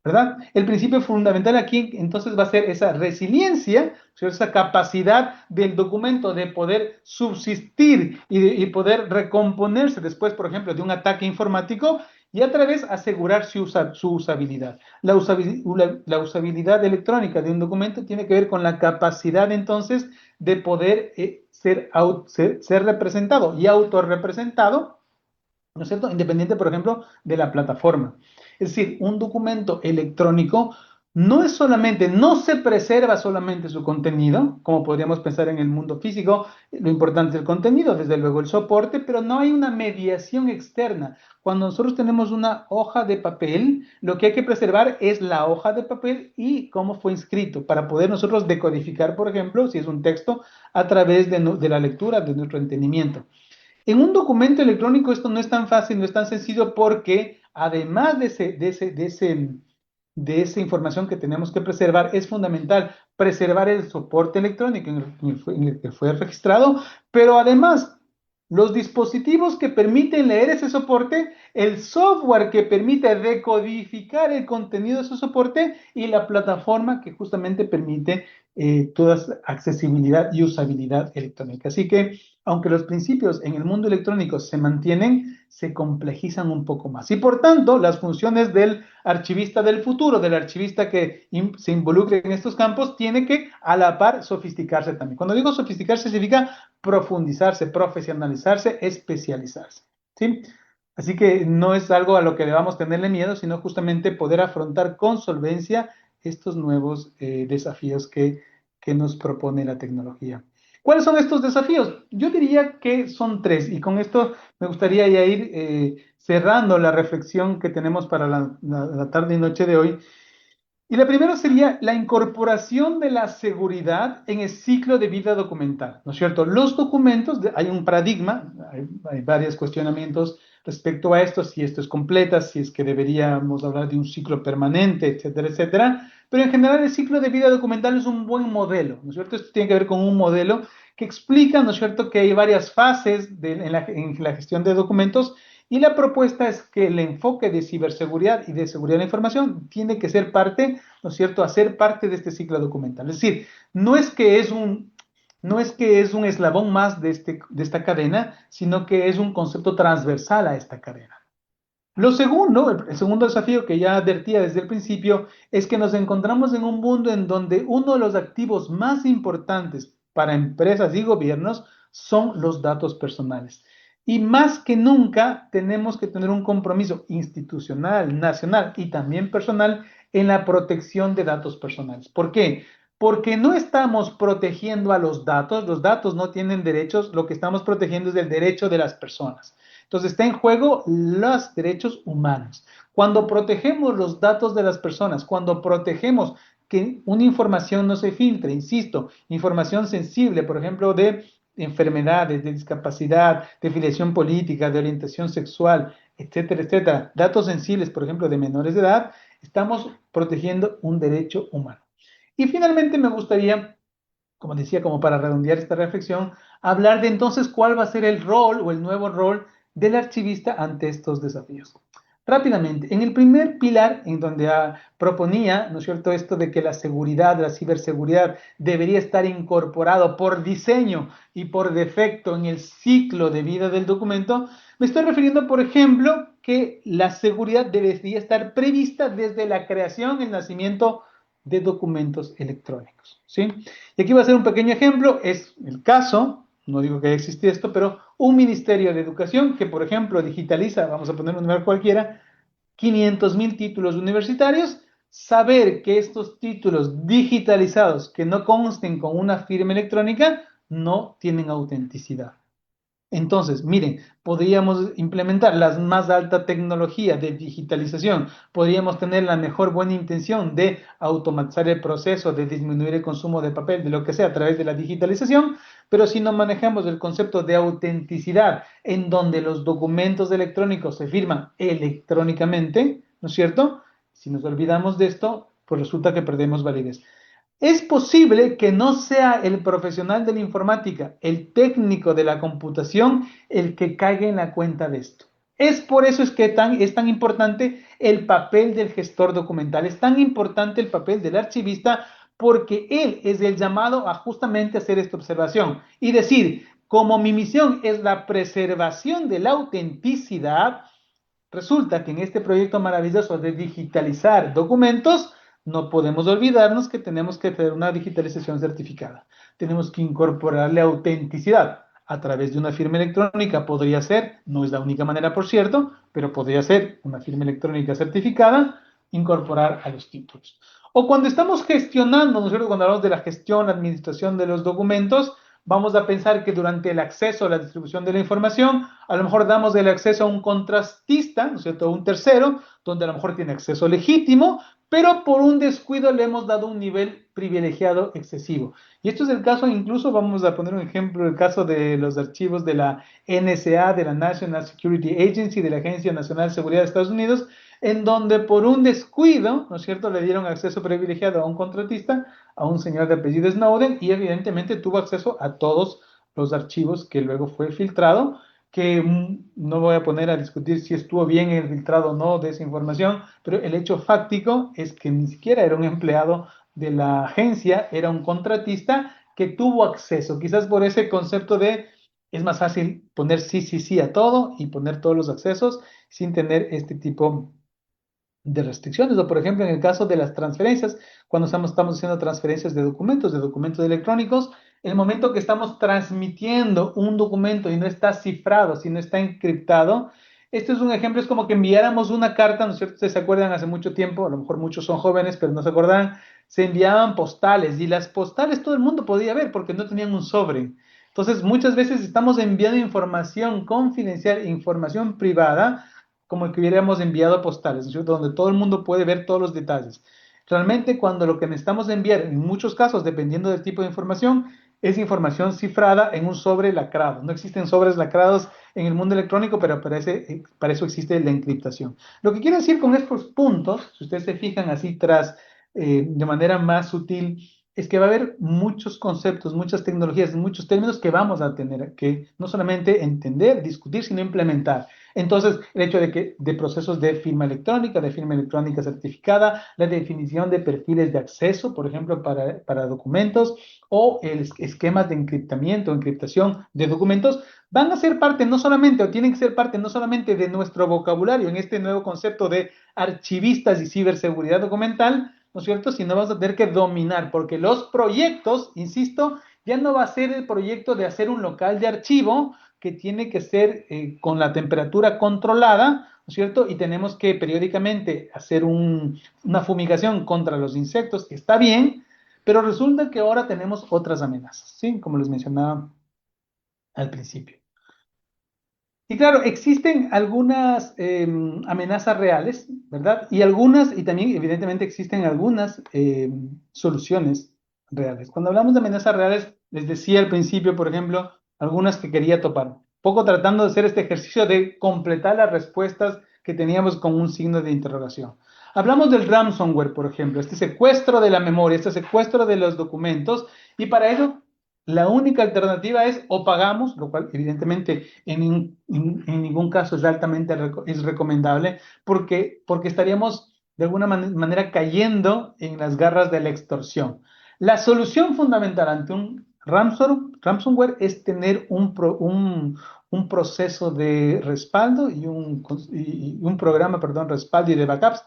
¿verdad? El principio fundamental aquí entonces va a ser esa resiliencia, o sea, esa capacidad del documento de poder subsistir y poder recomponerse después, por ejemplo, de un ataque informático y a través asegurar su usabilidad. La usabilidad electrónica de un documento tiene que ver con la capacidad entonces de poder ser representado y autorrepresentado, ¿no es cierto? Independiente, por ejemplo, de la plataforma. Es decir, un documento electrónico no es solamente, no se preserva solamente su contenido, como podríamos pensar en el mundo físico, lo importante es el contenido, desde luego el soporte, pero no hay una mediación externa. Cuando nosotros tenemos una hoja de papel, lo que hay que preservar es la hoja de papel y cómo fue inscrito, para poder nosotros decodificar, por ejemplo, si es un texto, a través de la lectura, de nuestro entendimiento. En un documento electrónico esto no es tan fácil, no es tan sencillo porque además de esa información que tenemos que preservar, es fundamental preservar el soporte electrónico en el que fue registrado, pero además los dispositivos que permiten leer ese soporte, el software que permite decodificar el contenido de ese soporte y la plataforma que justamente permite toda accesibilidad y usabilidad electrónica. Así que aunque los principios en el mundo electrónico se mantienen, se complejizan un poco más. Y por tanto, las funciones del archivista del futuro, del archivista que se involucre en estos campos, tiene que a la par sofisticarse también. Cuando digo sofisticarse, significa profundizarse, profesionalizarse, especializarse. ¿Sí? Así que no es algo a lo que debamos tenerle miedo, sino justamente poder afrontar con solvencia estos nuevos desafíos que nos propone la tecnología. ¿Cuáles son estos desafíos? Yo diría que son tres, y con esto me gustaría ya ir cerrando la reflexión que tenemos para la tarde y noche de hoy. Y la primera sería la incorporación de la seguridad en el ciclo de vida documental, ¿no es cierto? Los documentos, hay un paradigma, hay varios cuestionamientos respecto a esto, si esto es completa, si es que deberíamos hablar de un ciclo permanente, etcétera, etcétera. Pero en general el ciclo de vida documental es un buen modelo, ¿no es cierto? Esto tiene que ver con un modelo que explica, ¿no es cierto?, que hay varias fases en la gestión de documentos y la propuesta es que el enfoque de ciberseguridad y de seguridad de la información tiene que ser parte, ¿no es cierto?, hacer parte de este ciclo documental. Es decir, no es que es un eslabón más de esta cadena, sino que es un concepto transversal a esta cadena. Lo segundo, el segundo desafío que ya advertía desde el principio, es que nos encontramos en un mundo en donde uno de los activos más importantes para empresas y gobiernos son los datos personales. Y más que nunca tenemos que tener un compromiso institucional, nacional y también personal en la protección de datos personales. ¿Por qué? Porque no estamos protegiendo a los datos no tienen derechos, lo que estamos protegiendo es el derecho de las personas. Entonces está en juego los derechos humanos. Cuando protegemos los datos de las personas, cuando protegemos que una información no se filtre, insisto, información sensible, por ejemplo, de enfermedades, de discapacidad, de filiación política, de orientación sexual, etcétera, etcétera, datos sensibles, por ejemplo, de menores de edad, estamos protegiendo un derecho humano. Y finalmente me gustaría, como decía, como para redondear esta reflexión, hablar de entonces cuál va a ser el rol o el nuevo rol del archivista ante estos desafíos. Rápidamente, en el primer pilar, en donde proponía, ¿no es cierto?, esto de que la seguridad, la ciberseguridad debería estar incorporado por diseño y por defecto en el ciclo de vida del documento, me estoy refiriendo, por ejemplo, que la seguridad debería estar prevista desde la creación, el nacimiento de documentos electrónicos, ¿sí? Y aquí voy a hacer un pequeño ejemplo, es el caso, no digo que existe esto, pero un ministerio de educación que, por ejemplo, digitaliza, vamos a poner un número cualquiera, 500,000 títulos universitarios, saber que estos títulos digitalizados que no consten con una firma electrónica no tienen autenticidad. Entonces, miren, podríamos implementar la más alta tecnología de digitalización, podríamos tener la mejor buena intención de automatizar el proceso, de disminuir el consumo de papel, de lo que sea, a través de la digitalización, pero si no manejamos el concepto de autenticidad, en donde los documentos electrónicos se firman electrónicamente, ¿no es cierto? Si nos olvidamos de esto, pues resulta que perdemos validez. Es posible que no sea el profesional de la informática, el técnico de la computación, el que caiga en la cuenta de esto. Es por eso que es tan importante el papel del gestor documental, es tan importante el papel del archivista, porque él es el llamado a justamente hacer esta observación y decir, como mi misión es la preservación de la autenticidad, resulta que en este proyecto maravilloso de digitalizar documentos, no podemos olvidarnos que tenemos que hacer una digitalización certificada. Tenemos que incorporarle autenticidad a través de una firma electrónica. Podría ser, no es la única manera, por cierto, pero podría ser una firma electrónica certificada, incorporar a los títulos. O cuando estamos gestionando, ¿no es cierto? Cuando hablamos de la gestión, administración de los documentos, vamos a pensar que durante el acceso a la distribución de la información, a lo mejor damos el acceso a un contratista, ¿no es cierto? A un tercero, donde a lo mejor tiene acceso legítimo, pero por un descuido le hemos dado un nivel privilegiado excesivo. Y esto es el caso, incluso vamos a poner un ejemplo, el caso de los archivos de la NSA, de la National Security Agency, de la Agencia Nacional de Seguridad de Estados Unidos, en donde por un descuido, ¿no es cierto?, le dieron acceso privilegiado a un contratista, a un señor de apellido Snowden, y evidentemente tuvo acceso a todos los archivos que luego fue filtrado, que no voy a poner a discutir si estuvo bien el filtrado o no de esa información, pero el hecho fáctico es que ni siquiera era un empleado de la agencia, era un contratista que tuvo acceso, quizás por ese concepto de es más fácil poner sí, sí, sí a todo y poner todos los accesos sin tener este tipo de restricciones. O por ejemplo, en el caso de las transferencias, cuando estamos haciendo transferencias de documentos electrónicos, el momento que estamos transmitiendo un documento y no está cifrado, si no está encriptado, este es un ejemplo, es como que enviáramos una carta, ¿no es cierto? Ustedes se acuerdan hace mucho tiempo, a lo mejor muchos son jóvenes, pero no se acordan, se enviaban postales y las postales todo el mundo podía ver porque no tenían un sobre. Entonces, muchas veces estamos enviando información confidencial, información privada, como que hubiéramos enviado postales, ¿no es cierto? Donde todo el mundo puede ver todos los detalles. Realmente, cuando lo que necesitamos enviar, en muchos casos, dependiendo del tipo de información, es información cifrada en un sobre lacrado. No existen sobres lacrados en el mundo electrónico, pero para eso existe la encriptación. Lo que quiero decir con estos puntos, si ustedes se fijan así tras, de manera más sutil, es que va a haber muchos conceptos, muchas tecnologías, muchos términos que vamos a tener que no solamente entender, discutir, sino implementar. Entonces, el hecho de procesos de firma electrónica certificada, la definición de perfiles de acceso, por ejemplo, para documentos, o esquemas de encriptamiento, encriptación de documentos, van a ser parte no solamente, o tienen que ser parte no solamente de nuestro vocabulario en este nuevo concepto de archivistas y ciberseguridad documental, ¿no es cierto? Sino vamos a tener que dominar, porque los proyectos, insisto, ya no va a ser el proyecto de hacer un local de archivo, que tiene que ser con la temperatura controlada, ¿no es cierto? Y tenemos que periódicamente hacer una fumigación contra los insectos, que está bien, pero resulta que ahora tenemos otras amenazas, ¿sí? Como les mencionaba al principio. Y claro, existen algunas amenazas reales, ¿verdad? Y también evidentemente existen algunas soluciones reales. Cuando hablamos de amenazas reales, les decía al principio, por ejemplo, algunas que quería topar. Poco tratando de hacer este ejercicio de completar las respuestas que teníamos con un signo de interrogación. Hablamos del ransomware, por ejemplo, este secuestro de la memoria, este secuestro de los documentos, y para eso la única alternativa es o pagamos, lo cual evidentemente en ningún caso es altamente es recomendable, porque estaríamos de alguna manera cayendo en las garras de la extorsión. La solución fundamental ante un ransomware es tener un proceso de respaldo y un programa, perdón, respaldo y de backups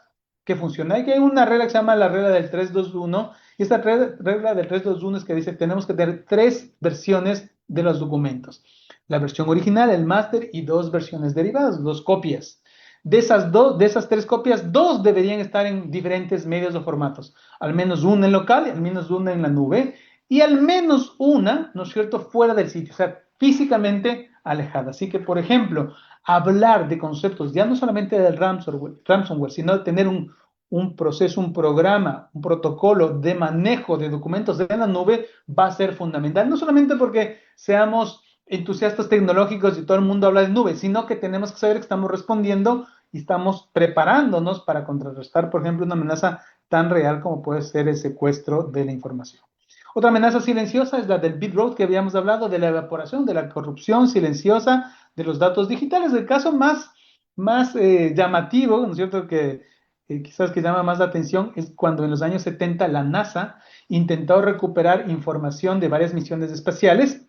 que funciona. Hay una regla que se llama la regla del 3-2-1, y esta regla del 3-2-1 es que dice que tenemos que tener 3 versiones de los documentos. La versión original, el máster, y 2 versiones derivadas, 2 copias. De esas 3 copias, 2 deberían estar en diferentes medios o formatos. Al menos una en local, al menos una en la nube, y al menos una, ¿no es cierto?, fuera del sitio, o sea, físicamente alejada. Así que, por ejemplo, hablar de conceptos ya no solamente del ransomware, sino de tener un proceso, un programa, un protocolo de manejo de documentos en la nube va a ser fundamental, no solamente porque seamos entusiastas tecnológicos y todo el mundo habla de nube, sino que tenemos que saber que estamos respondiendo y estamos preparándonos para contrarrestar, por ejemplo, una amenaza tan real como puede ser el secuestro de la información. Otra amenaza silenciosa es la del bit road que habíamos hablado, de la evaporación, de la corrupción silenciosa de los datos digitales. El caso más llamativo, ¿no es cierto?, que quizás que llama más la atención, es cuando en los años 70 la NASA intentó recuperar información de varias misiones espaciales,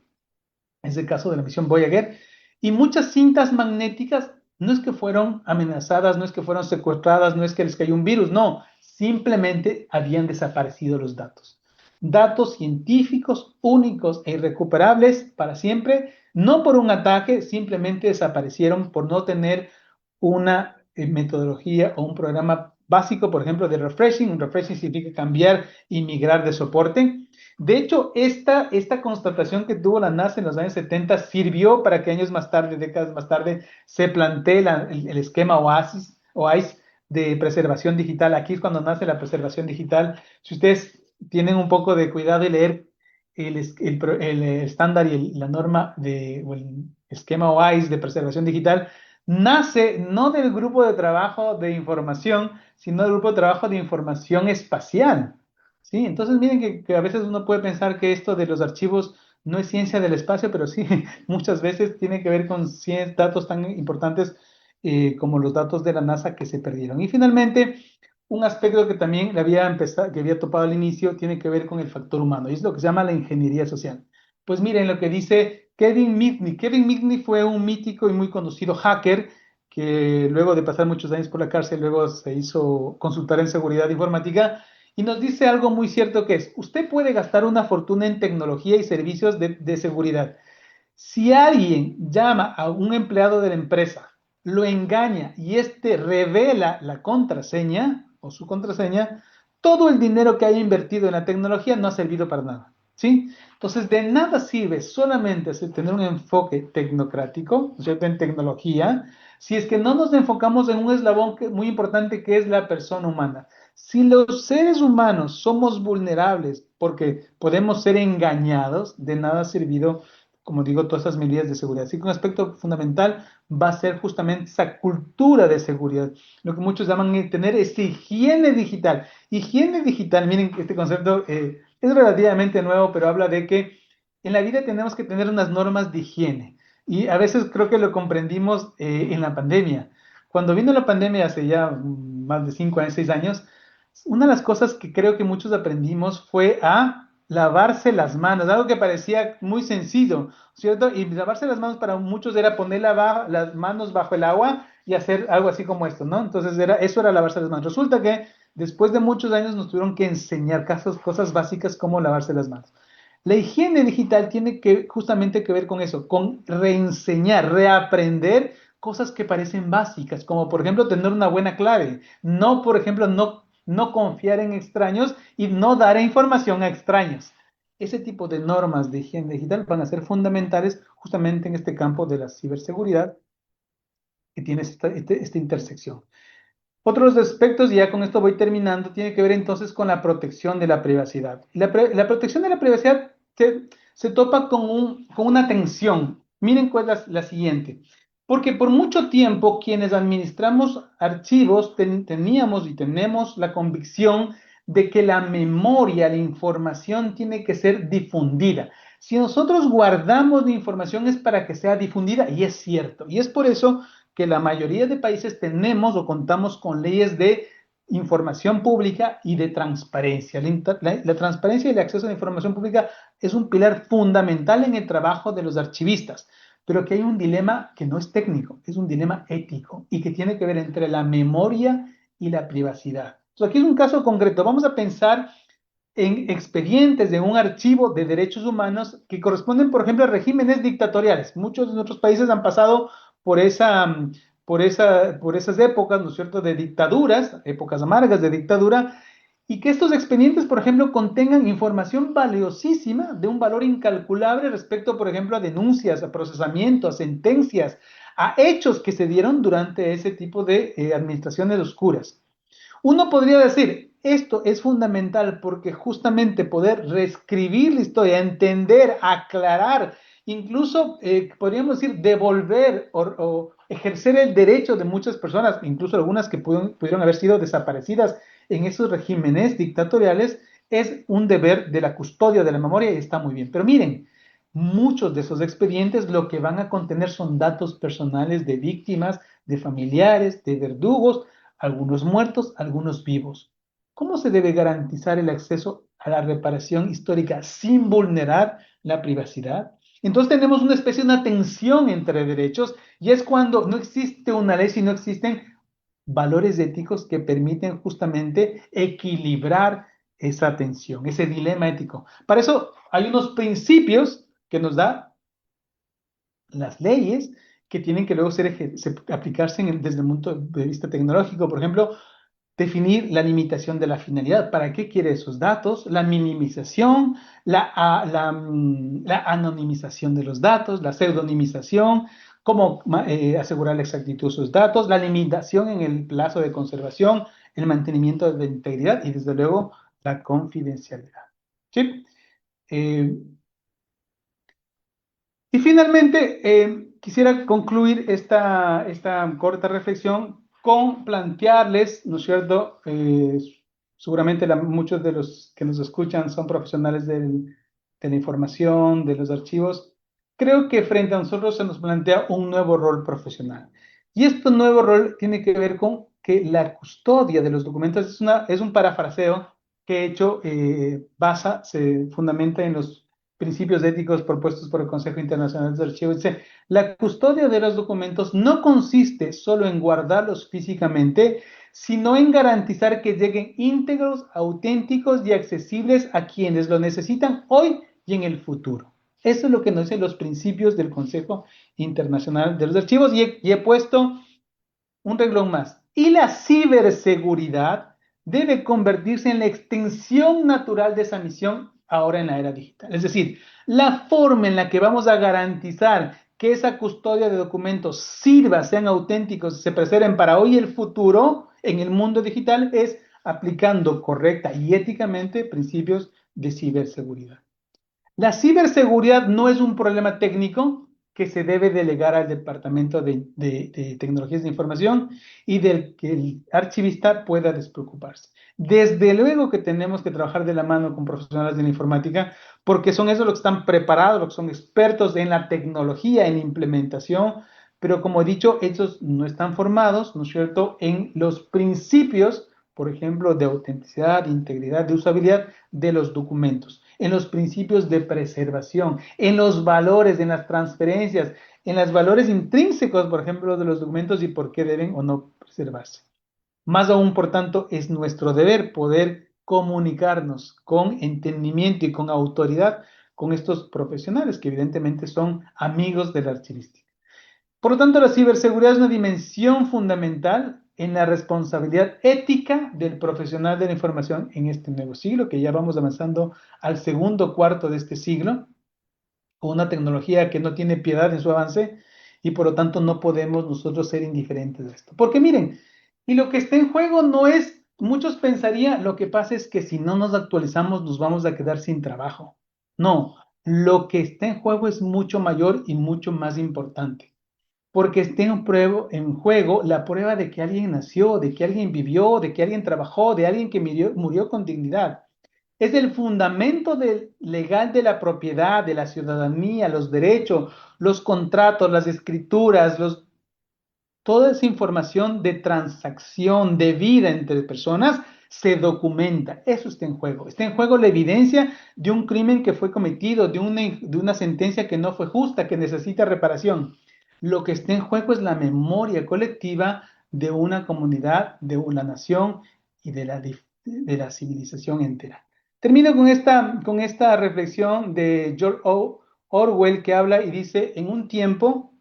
es el caso de la misión Voyager, y muchas cintas magnéticas no es que fueron amenazadas, no es que fueron secuestradas, no es que les cayó un virus, no, simplemente habían desaparecido los datos. Datos científicos únicos e irrecuperables para siempre, no por un ataque, simplemente desaparecieron por no tener una metodología o un programa básico, por ejemplo, de refreshing. Un refreshing significa cambiar y migrar de soporte. De hecho, esta constatación que tuvo la NASA en los años 70 sirvió para que años más tarde, décadas más tarde, se plantee el esquema OASIS de preservación digital. Aquí es cuando nace la preservación digital. Si ustedes tienen un poco de cuidado y leer el estándar y la norma o el esquema OASIS de preservación digital, nace no del grupo de trabajo de información, sino del grupo de trabajo de información espacial. ¿Sí? Entonces, miren que a veces uno puede pensar que esto de los archivos no es ciencia del espacio, pero sí, muchas veces tiene que ver con datos tan importantes como los datos de la NASA que se perdieron. Y finalmente, un aspecto que también que había topado al inicio, tiene que ver con el factor humano, y es lo que se llama la ingeniería social. Pues miren lo que dice Kevin Mitnick. Kevin Mitnick fue un mítico y muy conocido hacker que luego de pasar muchos años por la cárcel, luego se hizo consultar en seguridad informática y nos dice algo muy cierto que es, usted puede gastar una fortuna en tecnología y servicios de seguridad. Si alguien llama a un empleado de la empresa, lo engaña y éste revela la contraseña o su contraseña, todo el dinero que haya invertido en la tecnología no ha servido para nada. ¿Sí? Entonces, de nada sirve solamente tener un enfoque tecnocrático, ¿cierto? En tecnología, si es que no nos enfocamos en un eslabón muy importante que es la persona humana. Si los seres humanos somos vulnerables porque podemos ser engañados, de nada ha servido, como digo, todas esas medidas de seguridad. Así que un aspecto fundamental va a ser justamente esa cultura de seguridad, lo que muchos llaman tener esa higiene digital. Higiene digital, miren, este concepto es relativamente nuevo, pero habla de que en la vida tenemos que tener unas normas de higiene. Y a veces creo que lo comprendimos en la pandemia. Cuando vino la pandemia hace ya más de 5 años, 6 años, una de las cosas que creo que muchos aprendimos fue a lavarse las manos, algo que parecía muy sencillo, ¿cierto? Y lavarse las manos para muchos era poner las manos bajo el agua y hacer algo así como esto, ¿no? Entonces eso era lavarse las manos. Resulta que después de muchos años nos tuvieron que enseñar cosas básicas como lavarse las manos. La higiene digital tiene que justamente que ver con eso, con reenseñar, reaprender cosas que parecen básicas, como por ejemplo tener una buena clave, no, por ejemplo, no confiar en extraños y no dar información a extraños. Ese tipo de normas de higiene digital van a ser fundamentales justamente en este campo de la ciberseguridad que tiene esta intersección. Otros aspectos, y ya con esto voy terminando, tiene que ver entonces con la protección de la privacidad. La protección de la privacidad se topa con una tensión. Miren cuál es la siguiente. Porque por mucho tiempo quienes administramos archivos teníamos y tenemos la convicción de que la memoria, la información tiene que ser difundida. Si nosotros guardamos la información es para que sea difundida y es cierto. Y es por eso que la mayoría de países tenemos o contamos con leyes de información pública y de transparencia. La transparencia y el acceso a la información pública es un pilar fundamental en el trabajo de los archivistas, pero que hay un dilema que no es técnico, es un dilema ético y que tiene que ver entre la memoria y la privacidad. Entonces, aquí es un caso concreto. Vamos a pensar en expedientes de un archivo de derechos humanos que corresponden, por ejemplo, a regímenes dictatoriales. Muchos de nuestros países han pasado por por esas épocas, ¿no es cierto?, de dictaduras, épocas amargas de dictadura, y que estos expedientes, por ejemplo, contengan información valiosísima de un valor incalculable respecto, por ejemplo, a denuncias, a procesamientos, a sentencias, a hechos que se dieron durante ese tipo de administraciones oscuras. Uno podría decir, esto es fundamental porque justamente poder reescribir la historia, entender, aclarar, incluso podríamos decir devolver o ejercer el derecho de muchas personas, incluso algunas que pudieron haber sido desaparecidas en esos regímenes dictatoriales, es un deber de la custodia de la memoria y está muy bien. Pero miren, muchos de esos expedientes lo que van a contener son datos personales de víctimas, de familiares, de verdugos, algunos muertos, algunos vivos. ¿Cómo se debe garantizar el acceso a la reparación histórica sin vulnerar la privacidad? Entonces tenemos una especie de una tensión entre derechos y es cuando no existe una ley, sino existen valores éticos que permiten justamente equilibrar esa tensión, ese dilema ético. Para eso hay unos principios que nos da las leyes que tienen que luego aplicarse desde el punto de vista tecnológico. Por ejemplo, definir la limitación de la finalidad, para qué quiere esos datos, la minimización, la anonimización de los datos, la pseudonimización, cómo asegurar la exactitud de sus datos, la limitación en el plazo de conservación, el mantenimiento de la integridad y desde luego la confidencialidad. ¿Sí? Y finalmente, quisiera concluir esta corta reflexión con plantearles, ¿no es cierto? Seguramente muchos de los que nos escuchan son profesionales de la información, de los archivos. Creo que frente a nosotros se nos plantea un nuevo rol profesional. Y este nuevo rol tiene que ver con que la custodia de los documentos es un parafraseo que he hecho, se fundamenta en los principios éticos propuestos por el Consejo Internacional de Archivos. Dice, la custodia de los documentos no consiste solo en guardarlos físicamente, sino en garantizar que lleguen íntegros, auténticos y accesibles a quienes lo necesitan hoy y en el futuro. Eso es lo que nos dicen los principios del Consejo Internacional de los Archivos y he puesto un renglón más. Y la ciberseguridad debe convertirse en la extensión natural de esa misión ahora en la era digital. Es decir, la forma en la que vamos a garantizar que esa custodia de documentos sirva, sean auténticos y se preserven para hoy y el futuro en el mundo digital es aplicando correcta y éticamente principios de ciberseguridad. La ciberseguridad no es un problema técnico que se debe delegar al Departamento de Tecnologías de Información y del que el archivista pueda despreocuparse. Desde luego que tenemos que trabajar de la mano con profesionales de la informática, porque son esos los que están preparados, los que son expertos en la tecnología, en la implementación, pero como he dicho, ellos no están formados, ¿no es cierto?, en los principios, por ejemplo, de autenticidad, de integridad, de usabilidad de los documentos, en los principios de preservación, en los valores, en las transferencias, en los valores intrínsecos, por ejemplo, de los documentos y por qué deben o no preservarse. Más aún, por tanto, es nuestro deber poder comunicarnos con entendimiento y con autoridad con estos profesionales que evidentemente son amigos de la archivística. Por lo tanto, la ciberseguridad es una dimensión fundamental en la responsabilidad ética del profesional de la información en este nuevo siglo, que ya vamos avanzando al segundo cuarto de este siglo, con una tecnología que no tiene piedad en su avance y por lo tanto no podemos nosotros ser indiferentes de esto. Porque miren, y lo que está en juego no es, muchos pensarían, lo que pasa es que si no nos actualizamos nos vamos a quedar sin trabajo. No, lo que está en juego es mucho mayor y mucho más importante porque esté en juego la prueba de que alguien nació, de que alguien vivió, de que alguien trabajó, de alguien que murió con dignidad. Es el fundamento legal de la propiedad, de la ciudadanía, los derechos, los contratos, las escrituras, toda esa información de transacción, de vida entre personas, se documenta. Eso está en juego. Está en juego la evidencia de un crimen que fue cometido, de una sentencia que no fue justa, que necesita reparación. Lo que está en juego es la memoria colectiva de una comunidad, de una nación y de la civilización entera. Termino con esta reflexión de George Orwell que habla y dice, en un tiempo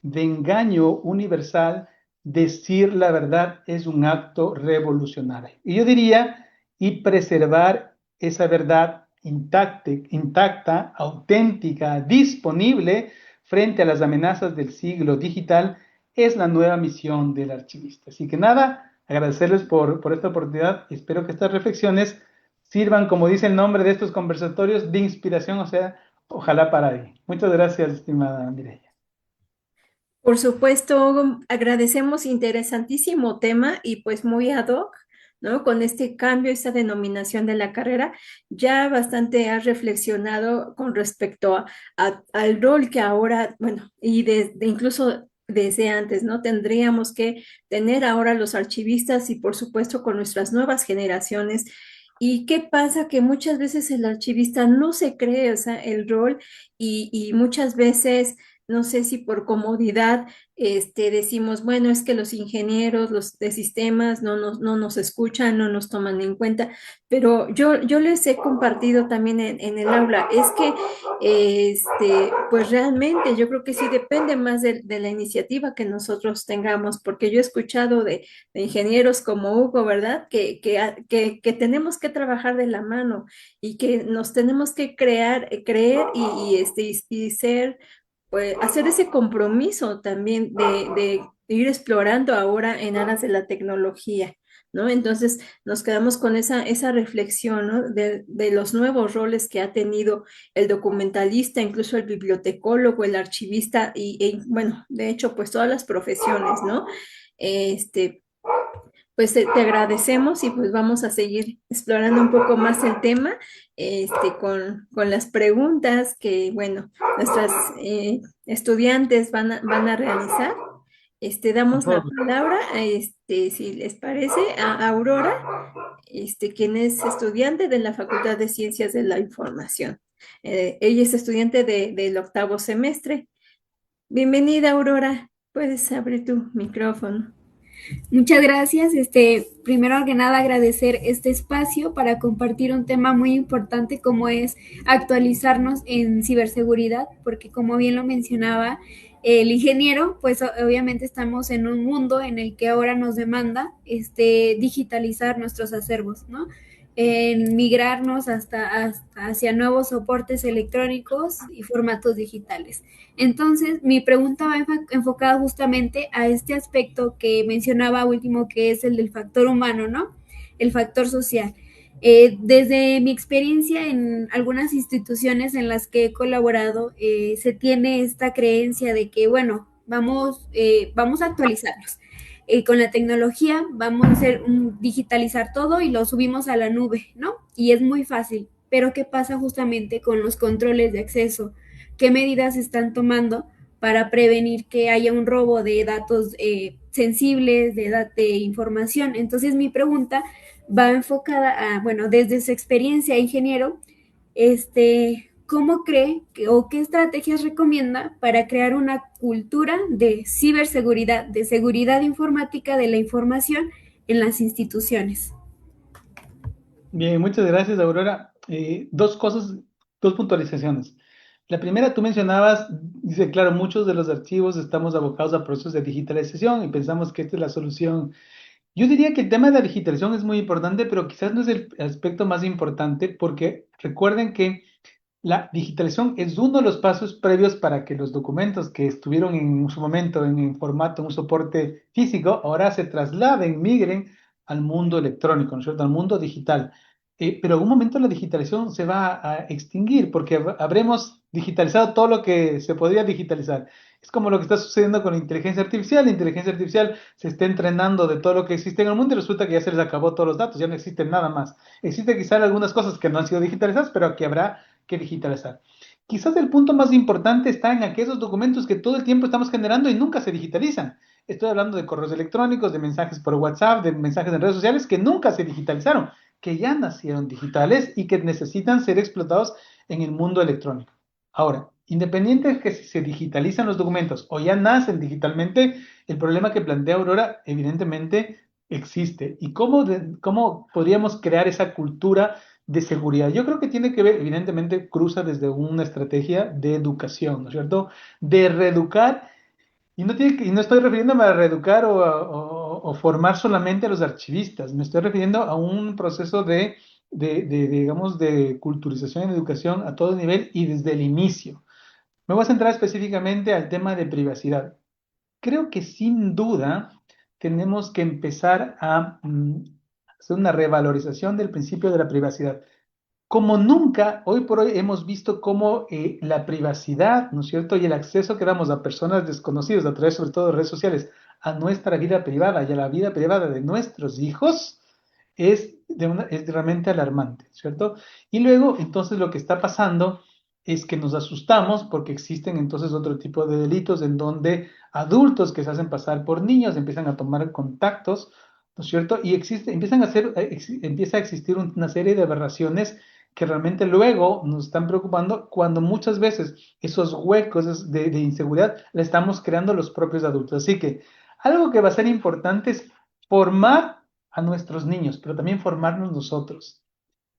de engaño universal, decir la verdad es un acto revolucionario. Y yo diría, y preservar esa verdad intacta, auténtica, disponible frente a las amenazas del siglo digital, es la nueva misión del archivista. Así que nada, agradecerles por esta oportunidad. Espero que estas reflexiones sirvan, como dice el nombre de estos conversatorios, de inspiración, o sea, ojalá para ahí. Muchas gracias, estimada Mireia. Por supuesto, agradecemos interesantísimo tema y pues muy ad hoc, ¿no? Con este cambio, esta denominación de la carrera, ya bastante has reflexionado con respecto al rol que ahora, bueno, y incluso desde antes, ¿no? Tendríamos que tener ahora los archivistas y por supuesto con nuestras nuevas generaciones. ¿Y qué pasa? Que muchas veces el archivista no se cree, o sea, el rol y muchas veces no sé si por comodidad decimos, bueno, es que los ingenieros, los de sistemas no nos escuchan, no nos toman en cuenta, pero yo les he compartido también en el aula, es que pues realmente yo creo que sí depende más de la iniciativa que nosotros tengamos, porque yo he escuchado de ingenieros como Hugo, ¿verdad? Que tenemos que trabajar de la mano y que nos tenemos que creer y ser, pues, hacer ese compromiso también de ir explorando ahora en aras de la tecnología. ¿No? Entonces nos quedamos con esa reflexión, ¿no? De los nuevos roles que ha tenido el documentalista, incluso el bibliotecólogo, el archivista bueno, de hecho, pues todas las profesiones, ¿no? Este, pues te agradecemos y pues vamos a seguir explorando un poco más el tema con las preguntas que, bueno, nuestras estudiantes van a realizar. Con Damos la todo gusto. palabra, si les parece, a Aurora, quien es estudiante de la Facultad de Ciencias de la Información. Ella es estudiante del octavo semestre. Bienvenida, Aurora. Puedes abrir tu micrófono. Muchas gracias. Primero que nada, agradecer este espacio para compartir un tema muy importante como es actualizarnos en ciberseguridad, porque como bien lo mencionaba el ingeniero, pues obviamente estamos en un mundo en el que ahora nos demanda digitalizar nuestros acervos, ¿no? En migrarnos hacia nuevos soportes electrónicos y formatos digitales. Entonces, mi pregunta va enfocada justamente a este aspecto que mencionaba último, que es el del factor humano, ¿no? El factor social. Desde mi experiencia en algunas instituciones en las que he colaborado, se tiene esta creencia de que, bueno, vamos a actualizarnos. Con la tecnología vamos a digitalizar todo y lo subimos a la nube, ¿no? Y es muy fácil. Pero ¿qué pasa justamente con los controles de acceso? ¿Qué medidas están tomando para prevenir que haya un robo de datos sensibles, de información? Entonces mi pregunta va enfocada a, bueno, desde su experiencia ingeniero, ¿cómo cree o qué estrategias recomienda para crear una cultura de ciberseguridad, de seguridad informática de la información en las instituciones? Bien, muchas gracias, Aurora. Dos cosas, dos puntualizaciones. La primera, tú mencionabas, dice, claro, muchos de los archivos estamos abocados a procesos de digitalización y pensamos que esta es la solución. Yo diría que el tema de la digitalización es muy importante, pero quizás no es el aspecto más importante porque recuerden que la digitalización es uno de los pasos previos para que los documentos que estuvieron en su momento en formato, en un soporte físico, ahora se trasladen, migren al mundo electrónico, ¿no es cierto? Al mundo digital. Pero en algún momento la digitalización se va a extinguir porque habremos digitalizado todo lo que se podría digitalizar. Es como lo que está sucediendo con la inteligencia artificial. La inteligencia artificial se está entrenando de todo lo que existe en el mundo y resulta que ya se les acabó todos los datos, ya no existe nada más. Existe quizá algunas cosas que no han sido digitalizadas, pero que habrá que digitalizar. Quizás el punto más importante está en aquellos documentos que todo el tiempo estamos generando y nunca se digitalizan. Estoy hablando de correos electrónicos, de mensajes por WhatsApp, de mensajes en redes sociales que nunca se digitalizaron, que ya nacieron digitales y que necesitan ser explotados en el mundo electrónico. Ahora, independiente de que si se digitalizan los documentos o ya nacen digitalmente, el problema que plantea Aurora evidentemente existe. ¿Y cómo podríamos crear esa cultura de seguridad? Yo creo que tiene que ver, evidentemente, cruza desde una estrategia de educación, ¿no es cierto? De reeducar, y no estoy refiriéndome a reeducar o formar solamente a los archivistas, me estoy refiriendo a un proceso digamos, de culturización en educación a todo nivel y desde el inicio. Me voy a centrar específicamente al tema de privacidad. Creo que sin duda tenemos que empezar a hacer una revalorización del principio de la privacidad. Como nunca, hoy por hoy hemos visto cómo la privacidad, ¿no es cierto? Y el acceso que damos a personas desconocidas a través sobre todo de redes sociales a nuestra vida privada y a la vida privada de nuestros hijos es realmente alarmante, ¿cierto? Y luego, entonces, lo que está pasando es que nos asustamos porque existen entonces otro tipo de delitos en donde adultos que se hacen pasar por niños empiezan a tomar contactos, ¿no es cierto? Y empieza a existir una serie de aberraciones que realmente luego nos están preocupando cuando muchas veces esos huecos de inseguridad le estamos creando los propios adultos. Así que algo que va a ser importante es formar a nuestros niños, pero también formarnos nosotros.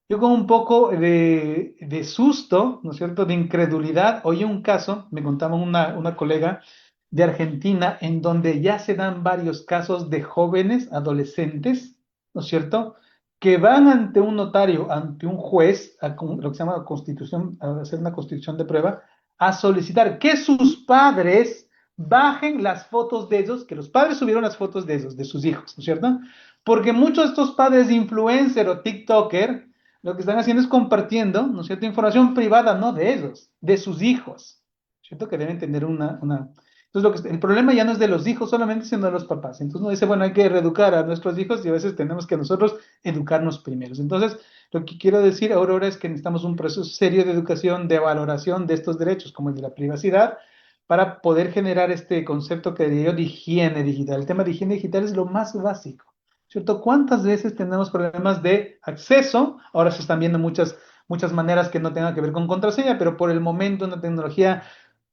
Yo con un poco de susto, ¿no es cierto?, de incredulidad, oí un caso, me contaba una colega de Argentina, en donde ya se dan varios casos de jóvenes, adolescentes, ¿no es cierto?, que van ante un notario, ante un juez, lo que se llama constitución, a hacer una constitución de prueba, a solicitar que sus padres bajen las fotos de ellos, que los padres subieron las fotos de ellos, de sus hijos, ¿no es cierto? Porque muchos de estos padres influencer o TikToker lo que están haciendo es compartiendo, ¿no es cierto?, información privada, no de ellos, de sus hijos, ¿cierto? Que deben tener una... Entonces, el problema ya no es de los hijos solamente, sino de los papás. Entonces uno dice, bueno, hay que reeducar a nuestros hijos y a veces tenemos que nosotros educarnos primeros. Entonces, lo que quiero decir, Aurora, es que necesitamos un proceso serio de educación, de valoración de estos derechos, como el de la privacidad, para poder generar este concepto que diría yo de higiene digital. El tema de higiene digital es lo más básico. ¿Cierto? ¿Cuántas veces tenemos problemas de acceso? Ahora se están viendo muchas maneras que no tengan que ver con contraseña, pero por el momento una tecnología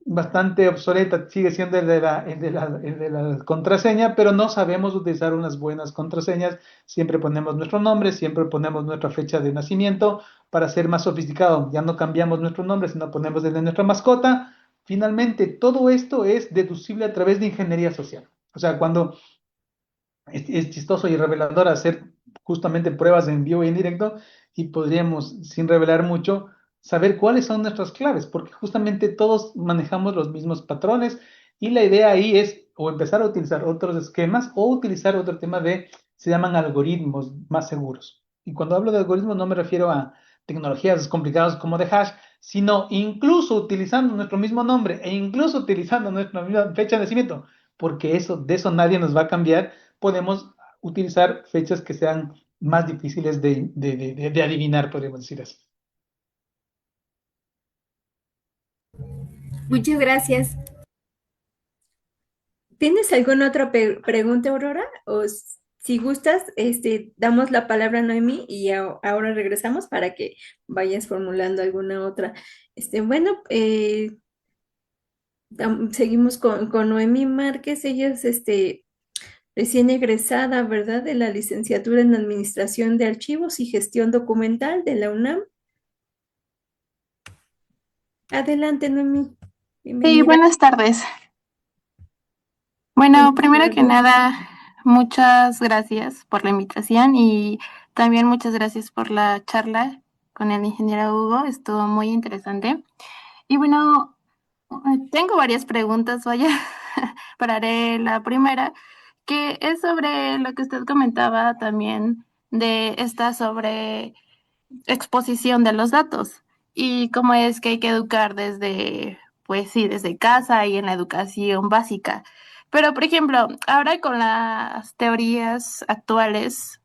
bastante obsoleta sigue siendo el de la contraseña, pero no sabemos utilizar unas buenas contraseñas. Siempre ponemos nuestro nombre, siempre ponemos nuestra fecha de nacimiento para ser más sofisticado. Ya no cambiamos nuestro nombre, sino ponemos el de nuestra mascota. Finalmente, todo esto es deducible a través de ingeniería social. O sea, cuando es chistoso y revelador hacer justamente pruebas en vivo y en directo y podríamos, sin revelar mucho, saber cuáles son nuestras claves, porque justamente todos manejamos los mismos patrones y la idea ahí es o empezar a utilizar otros esquemas o utilizar otro tema se llaman algoritmos más seguros. Y cuando hablo de algoritmos no me refiero a tecnologías complicadas como de hash, sino incluso utilizando nuestro mismo nombre e incluso utilizando nuestra misma fecha de nacimiento, porque de eso nadie nos va a cambiar. Podemos utilizar fechas que sean más difíciles de adivinar, podríamos decir así. Muchas gracias. ¿Tienes alguna otra pregunta, Aurora? Si gustas, damos la palabra a Noemí y ahora regresamos para que vayas formulando alguna otra. Bueno, seguimos con Noemí Márquez. Ella es recién egresada, ¿verdad? De la licenciatura en Administración de Archivos y Gestión Documental de la UNAM. Adelante, Noemí. Sí, Bienvenida. buenas tardes. Bueno, primero que nada, muchas gracias por la invitación y también muchas gracias por la charla con el ingeniero Hugo. Estuvo muy interesante. Y bueno, tengo varias preguntas, vaya. Pero haré la primera, que es sobre lo que usted comentaba también de esta sobre exposición de los datos y cómo es que hay que educar desde, pues sí, desde casa y en la educación básica. Pero, por ejemplo, ahora con las teorías actuales,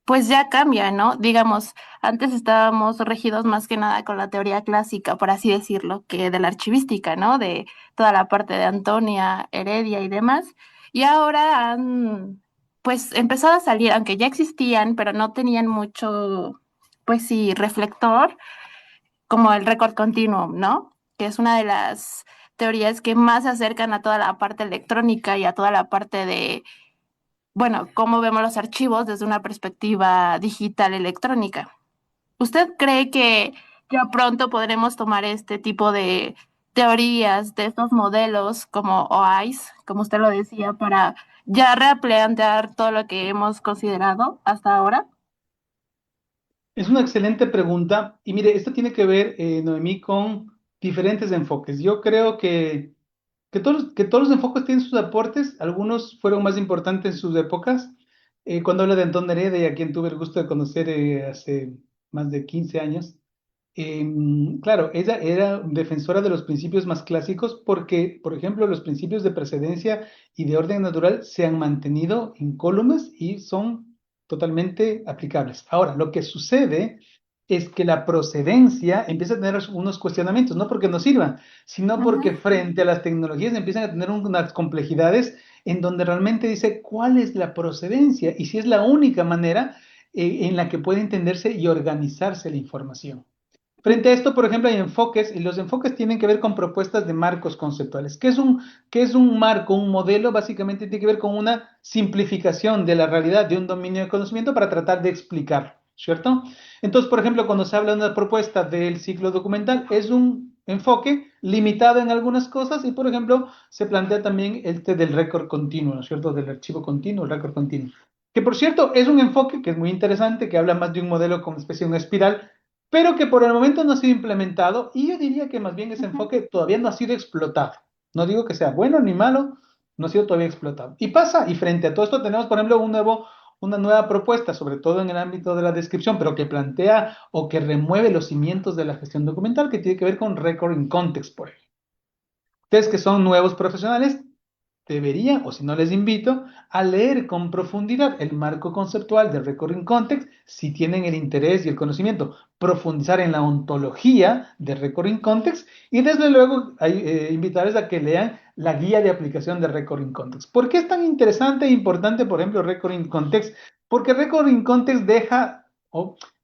pues ya cambia, ¿no? Digamos, antes estábamos regidos más que nada con la teoría clásica, por así decirlo, que de la archivística, ¿no? De toda la parte de Antonia, Heredia y demás. Y ahora han, pues, empezado a salir, aunque ya existían, pero no tenían mucho, pues sí, reflector, como el récord continuum, ¿no? Que es una de las teorías que más se acercan a toda la parte electrónica y a toda la parte de bueno, cómo vemos los archivos desde una perspectiva digital electrónica. ¿Usted cree que ya pronto podremos tomar este tipo de teorías, de estos modelos como OIS, como usted lo decía, para ya replantear todo lo que hemos considerado hasta ahora? Es una excelente pregunta y mire, esto tiene que ver, Noemí, con diferentes enfoques. Yo creo que todos los enfoques tienen sus aportes, algunos fueron más importantes en sus épocas. Cuando hablo de Antón Heredia, a quien tuve el gusto de conocer hace más de 15 años, claro, ella era defensora de los principios más clásicos porque, por ejemplo, los principios de precedencia y de orden natural se han mantenido incólumes y son totalmente aplicables. Ahora, lo que sucede es que la procedencia empieza a tener unos cuestionamientos, no porque no sirvan, sino porque frente a las tecnologías empiezan a tener unas complejidades en donde realmente dice cuál es la procedencia y si es la única manera en la que puede entenderse y organizarse la información. Frente a esto, por ejemplo, hay enfoques, y los enfoques tienen que ver con propuestas de marcos conceptuales. Qué es un marco, un modelo? Básicamente tiene que ver con una simplificación de la realidad de un dominio de conocimiento para tratar de explicarlo, ¿cierto? Entonces, por ejemplo, cuando se habla de una propuesta del ciclo documental, es un enfoque limitado en algunas cosas y, por ejemplo, se plantea también el del récord continuo, ¿no es cierto? Del archivo continuo, el récord continuo. Que, por cierto, es un enfoque que es muy interesante, que habla más de un modelo como especie de una espiral, pero que por el momento no ha sido implementado y yo diría que más bien ese enfoque todavía no ha sido explotado. No digo que sea bueno ni malo, no ha sido todavía explotado. Y pasa, y frente a todo esto tenemos, por ejemplo, una nueva propuesta, sobre todo en el ámbito de la descripción, pero que plantea o que remueve los cimientos de la gestión documental, que tiene que ver con Record in Context, por ejemplo. Ustedes que son nuevos profesionales, deberían, o si no les invito, a leer con profundidad el marco conceptual de Record in Context, si tienen el interés y el conocimiento, profundizar en la ontología de Record in Context y desde luego invitarles a que lean la guía de aplicación de Record in Context. ¿Por qué es tan interesante e importante, por ejemplo, Record in Context? Porque Record in Context deja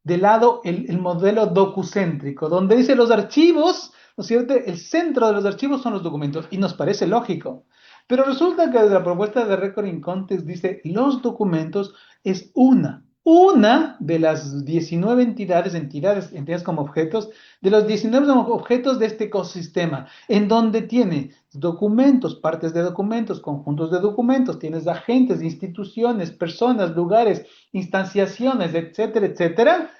de lado el modelo docucéntrico, donde dice los archivos, ¿no es cierto? El centro de los archivos son los documentos y nos parece lógico. Pero resulta que la propuesta de Record in Context dice, los documentos es una de las 19 entidades como objetos, de los 19 objetos de este ecosistema, en donde tiene documentos, partes de documentos, conjuntos de documentos, tienes agentes, instituciones, personas, lugares, instanciaciones, etcétera, etcétera,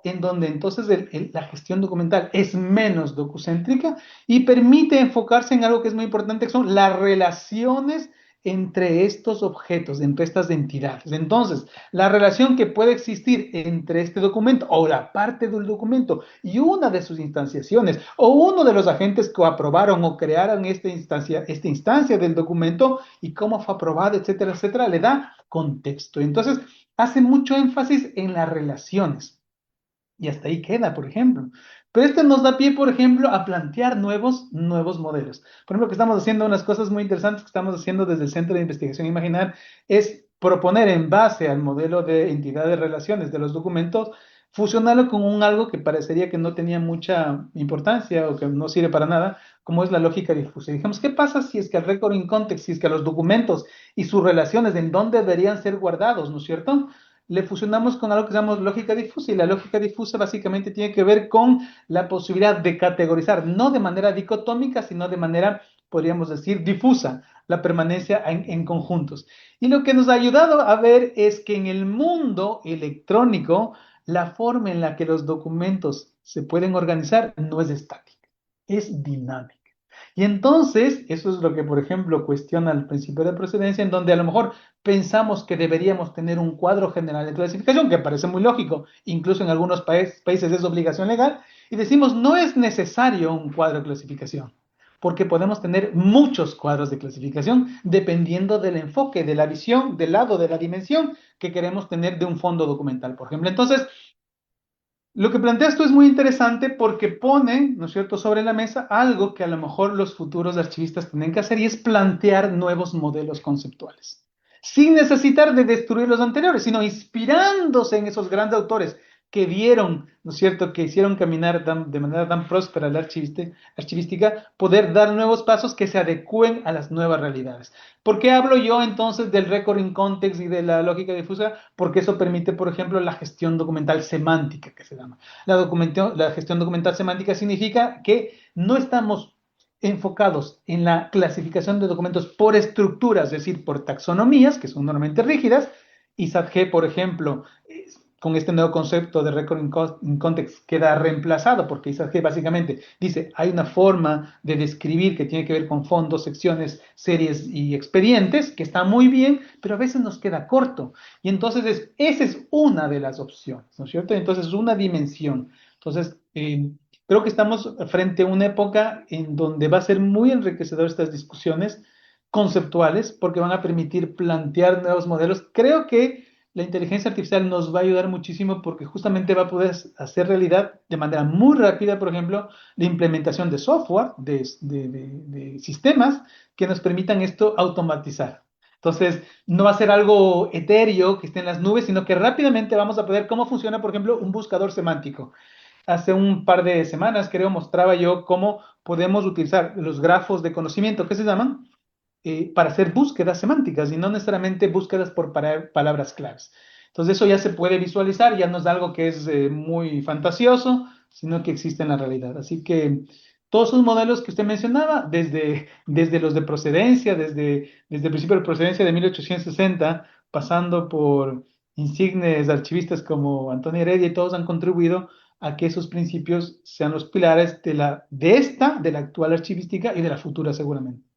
en donde entonces la gestión documental es menos docucéntrica y permite enfocarse en algo que es muy importante, que son las relaciones entre estos objetos, entre estas entidades. Entonces, la relación que puede existir entre este documento o la parte del documento y una de sus instanciaciones o uno de los agentes que aprobaron o crearon esta instancia del documento y cómo fue aprobado, etcétera, etcétera, le da contexto. Entonces, hace mucho énfasis en las relaciones. Y hasta ahí queda, por ejemplo. Pero esto nos da pie, por ejemplo, a plantear nuevos modelos. Por ejemplo, que estamos haciendo unas cosas muy interesantes que estamos haciendo desde el Centro de Investigación Imaginar es proponer en base al modelo de entidad de relaciones de los documentos, fusionarlo con algo que parecería que no tenía mucha importancia o que no sirve para nada, como es la lógica difusa. Y dijimos, ¿qué pasa si es que el record in context, si es que los documentos y sus relaciones, en dónde deberían ser guardados, ¿no es cierto? Le fusionamos con algo que llamamos lógica difusa y la lógica difusa básicamente tiene que ver con la posibilidad de categorizar, no de manera dicotómica, sino de manera, podríamos decir, difusa, la permanencia en conjuntos. Y lo que nos ha ayudado a ver es que en el mundo electrónico, la forma en la que los documentos se pueden organizar no es estática, es dinámica. Y entonces, eso es lo que, por ejemplo, cuestiona el principio de precedencia, en donde a lo mejor pensamos que deberíamos tener un cuadro general de clasificación, que parece muy lógico, incluso en algunos países es obligación legal, y decimos, no es necesario un cuadro de clasificación, porque podemos tener muchos cuadros de clasificación dependiendo del enfoque, de la visión, del lado, de la dimensión que queremos tener de un fondo documental, por ejemplo. Entonces, lo que planteas tú es muy interesante porque pone, ¿no es cierto?, sobre la mesa algo que a lo mejor los futuros archivistas tienen que hacer y es plantear nuevos modelos conceptuales, sin necesitar de destruir los anteriores, sino inspirándose en esos grandes autores que dieron, ¿no es cierto?, que hicieron caminar de manera tan próspera la archivística, poder dar nuevos pasos que se adecúen a las nuevas realidades. ¿Por qué hablo yo entonces del record in context y de la lógica difusa? Porque eso permite, por ejemplo, la gestión documental semántica, que se llama. La gestión documental semántica significa que no estamos enfocados en la clasificación de documentos por estructuras, es decir, por taxonomías, que son normalmente rígidas, y SATG, por ejemplo, con este nuevo concepto de record in context queda reemplazado, porque ISAG básicamente dice, hay una forma de describir que tiene que ver con fondos, secciones, series y expedientes, que está muy bien, pero a veces nos queda corto. Y entonces esa es una de las opciones, ¿no es cierto? Entonces es una dimensión. Entonces, creo que estamos frente a una época en donde va a ser muy enriquecedor estas discusiones conceptuales, porque van a permitir plantear nuevos modelos. Creo que la inteligencia artificial nos va a ayudar muchísimo porque justamente va a poder hacer realidad de manera muy rápida, por ejemplo, la implementación de software, de sistemas que nos permitan esto automatizar. Entonces, no va a ser algo etéreo que esté en las nubes, sino que rápidamente vamos a poder cómo funciona, por ejemplo, un buscador semántico. Hace un par de semanas, creo, mostraba yo cómo podemos utilizar los grafos de conocimiento, ¿qué se llaman? Para hacer búsquedas semánticas y no necesariamente búsquedas por palabras claves. Entonces eso ya se puede visualizar, ya no es algo que es muy fantasioso, sino que existe en la realidad. Así que todos esos modelos que usted mencionaba, desde los de procedencia, desde el principio de procedencia de 1860, pasando por insignes archivistas como Antonio Heredia, y todos han contribuido a que esos principios sean los pilares de la actual archivística y de la futura seguramente.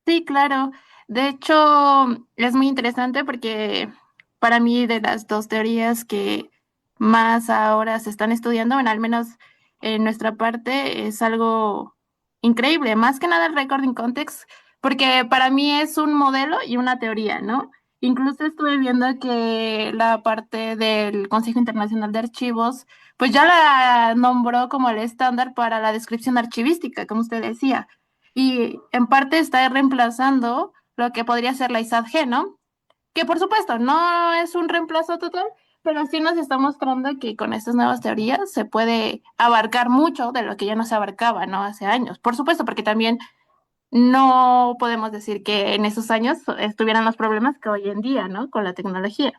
Sí, claro. De hecho, es muy interesante porque para mí de las dos teorías que más ahora se están estudiando, bueno, al menos en nuestra parte, es algo increíble. Más que nada el recording context, porque para mí es un modelo y una teoría, ¿no? Incluso estuve viendo que la parte del Consejo Internacional de Archivos, pues ya la nombró como el estándar para la descripción archivística, como usted decía. Y en parte está reemplazando lo que podría ser la ISAT-G, ¿no? Que por supuesto no es un reemplazo total, pero sí nos está mostrando que con estas nuevas teorías se puede abarcar mucho de lo que ya no se abarcaba, ¿no? Hace años. Por supuesto, porque también no podemos decir que en esos años estuvieran los problemas que hoy en día, ¿no? Con la tecnología.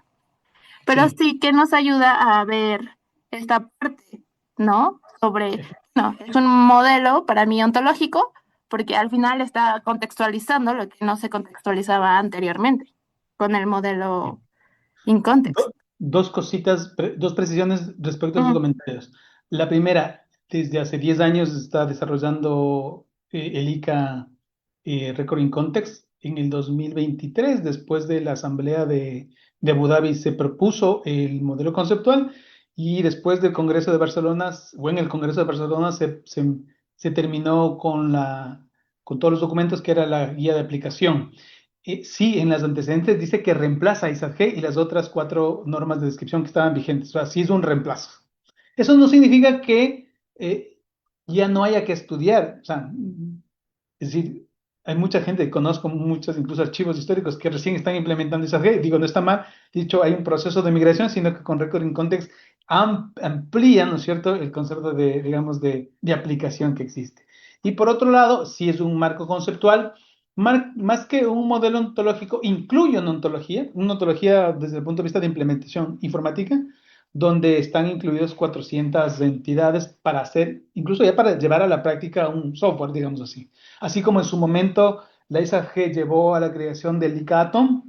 Pero Sí. sí que nos ayuda a ver esta parte, ¿no? Sobre, no, es un modelo para mí ontológico, porque al final está contextualizando lo que no se contextualizaba anteriormente con el modelo in context. Dos cositas, dos precisiones respecto a sus Ujú. comentarios. La primera, desde hace 10 años está desarrollando el ICA Record in Context. En el 2023, después de la Asamblea de Abu Dhabi, se propuso el modelo conceptual y después del Congreso de Barcelona, o en el Congreso de Barcelona, se terminó con todos los documentos que era la guía de aplicación. Sí, en las antecedentes dice que reemplaza a ISAT-G y las otras 4 normas de descripción que estaban vigentes. O sea, sí es un reemplazo. Eso no significa que ya no haya que estudiar. O sea, es decir, hay mucha gente, conozco muchos incluso archivos históricos que recién están implementando ISAT-G. Digo, no está mal. Dicho, hay un proceso de migración, sino que con Record in Context amplían, ¿no es cierto?, el concepto de, digamos, de aplicación que existe. Y por otro lado, sí es un marco conceptual más que un modelo ontológico, incluye una ontología desde el punto de vista de implementación informática, donde están incluidos 400 entidades para hacer, incluso ya para llevar a la práctica un software, digamos así. Así como en su momento la ISAG llevó a la creación del ICA-Atom,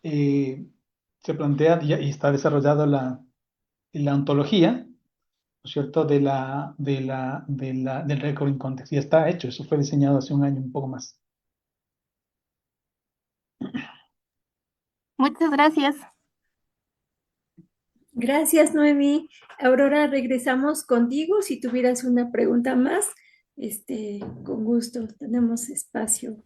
se plantea y está desarrollada la ontología, ¿no es cierto?, del recording context. Ya está hecho, eso fue diseñado hace un año, un poco más. Muchas gracias. Gracias, Noemí. Aurora, regresamos contigo. Si tuvieras una pregunta más, con gusto, tenemos espacio.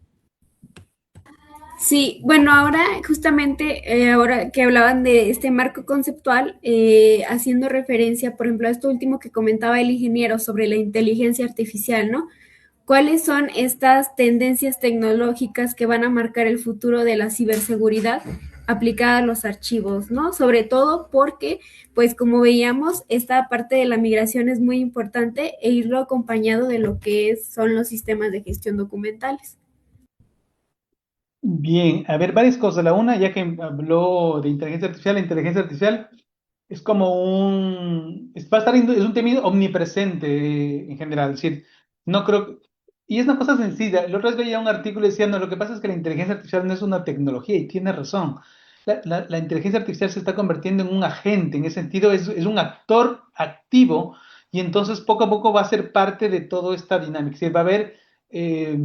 Sí, bueno, ahora justamente, ahora que hablaban de este marco conceptual, haciendo referencia, por ejemplo, a esto último que comentaba el ingeniero sobre la inteligencia artificial, ¿no? ¿Cuáles son estas tendencias tecnológicas que van a marcar el futuro de la ciberseguridad aplicada a los archivos, ¿no? Sobre todo porque, pues como veíamos, esta parte de la migración es muy importante e irlo acompañado de lo que son los sistemas de gestión documentales. Bien, a ver, varias cosas. La una, ya que habló de inteligencia artificial, la inteligencia artificial es como va a estar, es un tema omnipresente en general. Es decir, no creo, y es una cosa sencilla. La otra vez veía un artículo diciendo, lo que pasa es que la inteligencia artificial no es una tecnología y tiene razón. La inteligencia artificial se está convirtiendo en un agente, en ese sentido es un actor activo y entonces poco a poco va a ser parte de toda esta dinámica. Es decir, va a haber... eh,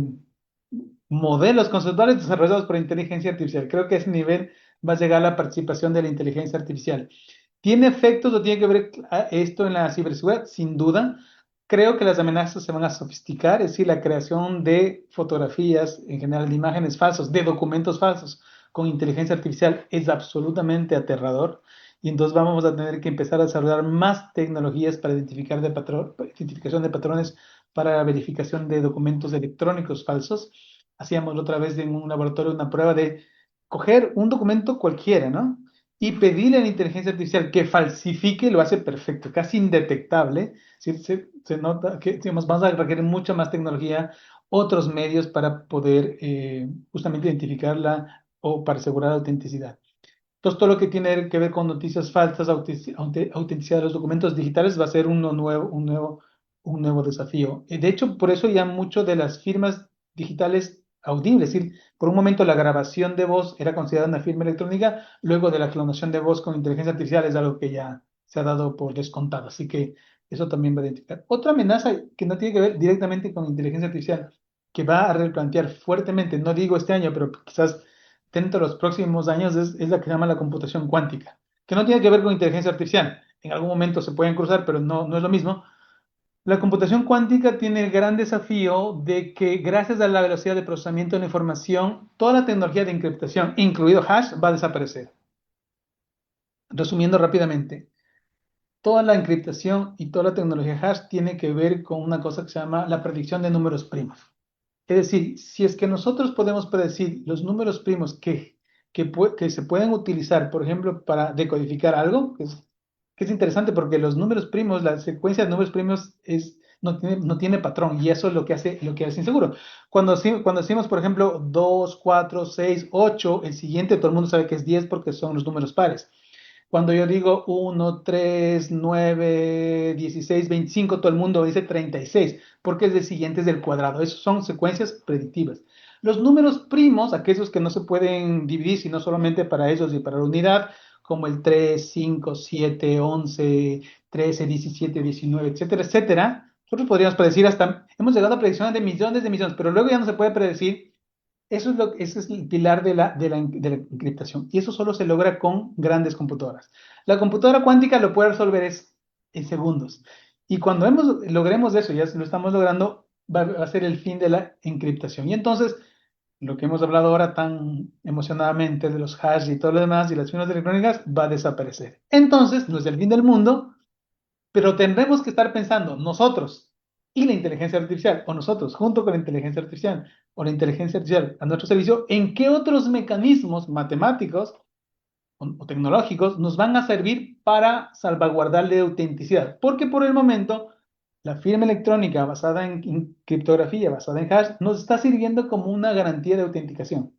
modelos conceptuales desarrollados por inteligencia artificial. Creo que a ese nivel va a llegar la participación de la inteligencia artificial. ¿Tiene efectos o tiene que ver esto en la ciberseguridad? Sin duda. Creo que las amenazas se van a sofisticar, es decir, la creación de fotografías, en general de imágenes falsas, de documentos falsos con inteligencia artificial es absolutamente aterrador. Y entonces vamos a tener que empezar a desarrollar más tecnologías para identificación de patrones para la verificación de documentos electrónicos falsos. Hacíamos otra vez en un laboratorio una prueba de coger un documento cualquiera, ¿no? Y pedirle a la inteligencia artificial que falsifique, lo hace perfecto, casi indetectable. Se nota que, digamos, vamos a requerir mucha más tecnología, otros medios para poder justamente identificarla o para asegurar la autenticidad. Entonces, todo lo que tiene que ver con noticias falsas, autenticidad de los documentos digitales va a ser un nuevo desafío. De hecho, por eso ya mucho de las firmas digitales audibles, es decir, por un momento la grabación de voz era considerada una firma electrónica, luego de la clonación de voz con inteligencia artificial es algo que ya se ha dado por descontado. Así que eso también va a identificar. Otra amenaza que no tiene que ver directamente con inteligencia artificial, que va a replantear fuertemente, no digo este año, pero quizás dentro de los próximos años es la que se llama la computación cuántica, que no tiene que ver con inteligencia artificial. En algún momento se pueden cruzar, pero no es lo mismo. La computación cuántica tiene el gran desafío de que gracias a la velocidad de procesamiento de la información, toda la tecnología de encriptación, incluido hash, va a desaparecer. Resumiendo rápidamente, toda la encriptación y toda la tecnología hash tiene que ver con una cosa que se llama la predicción de números primos. Es decir, si es que nosotros podemos predecir los números primos que se pueden utilizar, por ejemplo, para decodificar algo, que es interesante porque los números primos, la secuencia de números primos no tiene patrón y eso es lo que hace inseguro. Cuando decimos, por ejemplo, 2, 4, 6, 8, el siguiente todo el mundo sabe que es 10 porque son los números pares. Cuando yo digo 1, 3, 9, 16, 25, todo el mundo dice 36, porque es de siguientes del cuadrado. Esas son secuencias predictivas. Los números primos, aquellos que no se pueden dividir, sino solamente para ellos y para la unidad, como el 3, 5, 7, 11, 13, 17, 19, etcétera, etcétera. Nosotros podríamos predecir hemos llegado a predicciones de millones, pero luego ya no se puede predecir. Ese es el pilar de la encriptación. Y eso solo se logra con grandes computadoras. La computadora cuántica lo puede resolver en segundos. Y cuando logremos eso, ya lo estamos logrando, va a ser el fin de la encriptación. Y entonces, lo que hemos hablado ahora tan emocionadamente de los hash y todo lo demás y las firmas electrónicas va a desaparecer. Entonces, no es el fin del mundo, pero tendremos que estar pensando nosotros y la inteligencia artificial, o nosotros junto con la inteligencia artificial, o la inteligencia artificial a nuestro servicio, en qué otros mecanismos matemáticos o tecnológicos nos van a servir para salvaguardar la autenticidad. Porque por el momento, la firma electrónica basada en criptografía, basada en hash, nos está sirviendo como una garantía de autenticación.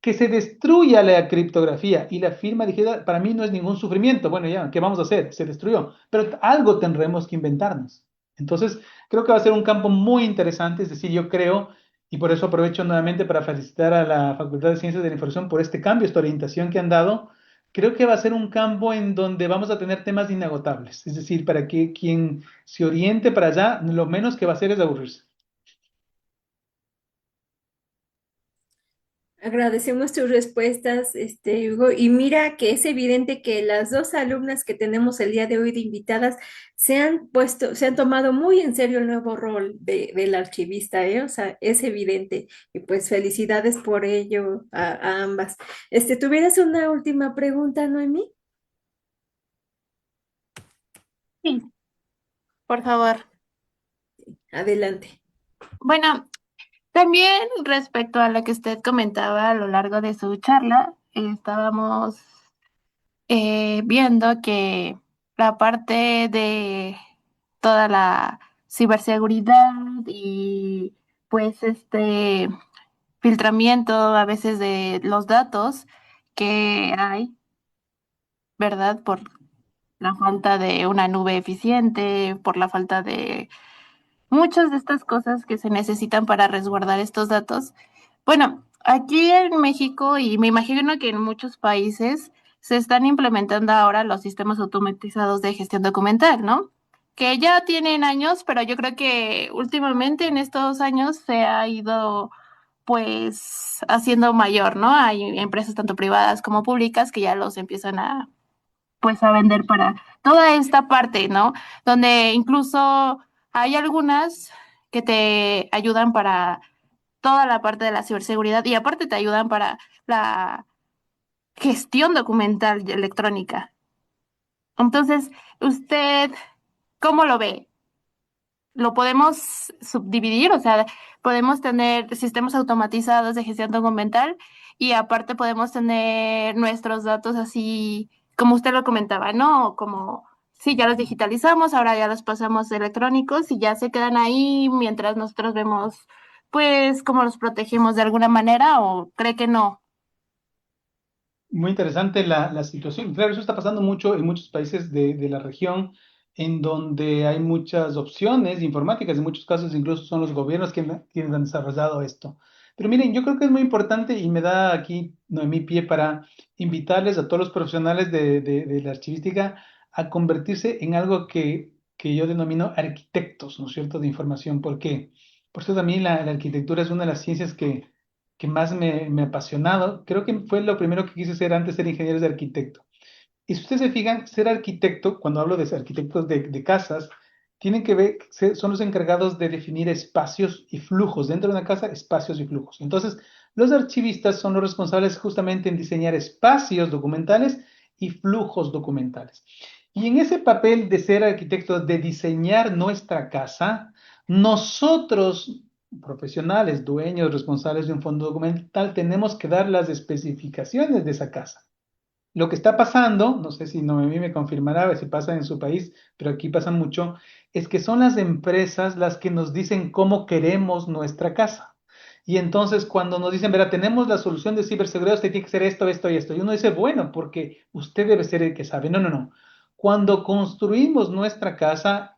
Que se destruya la criptografía y la firma digital, para mí no es ningún sufrimiento. Bueno, ya, ¿qué vamos a hacer? Se destruyó, pero algo tendremos que inventarnos. Entonces, creo que va a ser un campo muy interesante, es decir, yo creo, y por eso aprovecho nuevamente para felicitar a la Facultad de Ciencias de la Información por este cambio, esta orientación que han dado. Creo que va a ser un campo en donde vamos a tener temas inagotables, es decir, para que quien se oriente para allá, lo menos que va a hacer es aburrirse. Agradecemos tus respuestas, Hugo. Y mira que es evidente que las dos alumnas que tenemos el día de hoy de invitadas se han tomado muy en serio el nuevo rol del archivista, ¿eh? O sea, es evidente. Y pues felicidades por ello a ambas. ¿Tuvieras una última pregunta, Noemí? Sí, por favor. Adelante. Bueno, también respecto a lo que usted comentaba a lo largo de su charla, estábamos viendo que la parte de toda la ciberseguridad y pues filtramiento a veces de los datos que hay, ¿verdad? Por la falta de una nube eficiente, por la falta de muchas de estas cosas que se necesitan para resguardar estos datos. Bueno, aquí en México y me imagino que en muchos países se están implementando ahora los sistemas automatizados de gestión documental, ¿no? Que ya tienen años, pero yo creo que últimamente en estos años se ha ido pues haciendo mayor, ¿no? Hay empresas tanto privadas como públicas que ya los empiezan a pues a vender para toda esta parte, ¿no? Donde incluso hay algunas que te ayudan para toda la parte de la ciberseguridad y aparte te ayudan para la gestión documental y electrónica. Entonces, ¿usted cómo lo ve? lo podemos subdividir, o sea, podemos tener sistemas automatizados de gestión documental y aparte podemos tener nuestros datos así, como usted lo comentaba, ¿no? Como, sí, ya los digitalizamos, ahora ya los pasamos electrónicos y ya se quedan ahí mientras nosotros vemos, pues, cómo los protegemos de alguna manera o cree que no. Muy interesante la situación. Claro, eso está pasando mucho en muchos países de la región, en donde hay muchas opciones informáticas. En muchos casos, incluso son los gobiernos quienes han desarrollado esto. Pero miren, yo creo que es muy importante y me da aquí, Noemí, pie para invitarles a todos los profesionales de la archivística a convertirse en algo que yo denomino arquitectos, ¿no es cierto?, de información. ¿Por qué? Por eso también la arquitectura es una de las ciencias que más me ha apasionado. Creo que fue lo primero que quise ser antes de ser ingeniero de arquitecto. Y si ustedes se fijan, ser arquitecto, cuando hablo de arquitectos de casas, tienen que ver, son los encargados de definir espacios y flujos. Dentro de una casa, espacios y flujos. Entonces, los archivistas son los responsables justamente en diseñar espacios documentales y flujos documentales. Y en ese papel de ser arquitectos, de diseñar nuestra casa, nosotros profesionales, dueños, responsables de un fondo documental, tenemos que dar las especificaciones de esa casa. Lo que está pasando, no sé si Noemí me confirmará si pasa en su país, pero aquí pasa mucho, es que son las empresas las que nos dicen cómo queremos nuestra casa. Y entonces cuando nos dicen, verá, tenemos la solución de ciberseguridad, usted tiene que hacer esto, esto y esto. Y uno dice, bueno, porque usted debe ser el que sabe. No, no, no. Cuando construimos nuestra casa,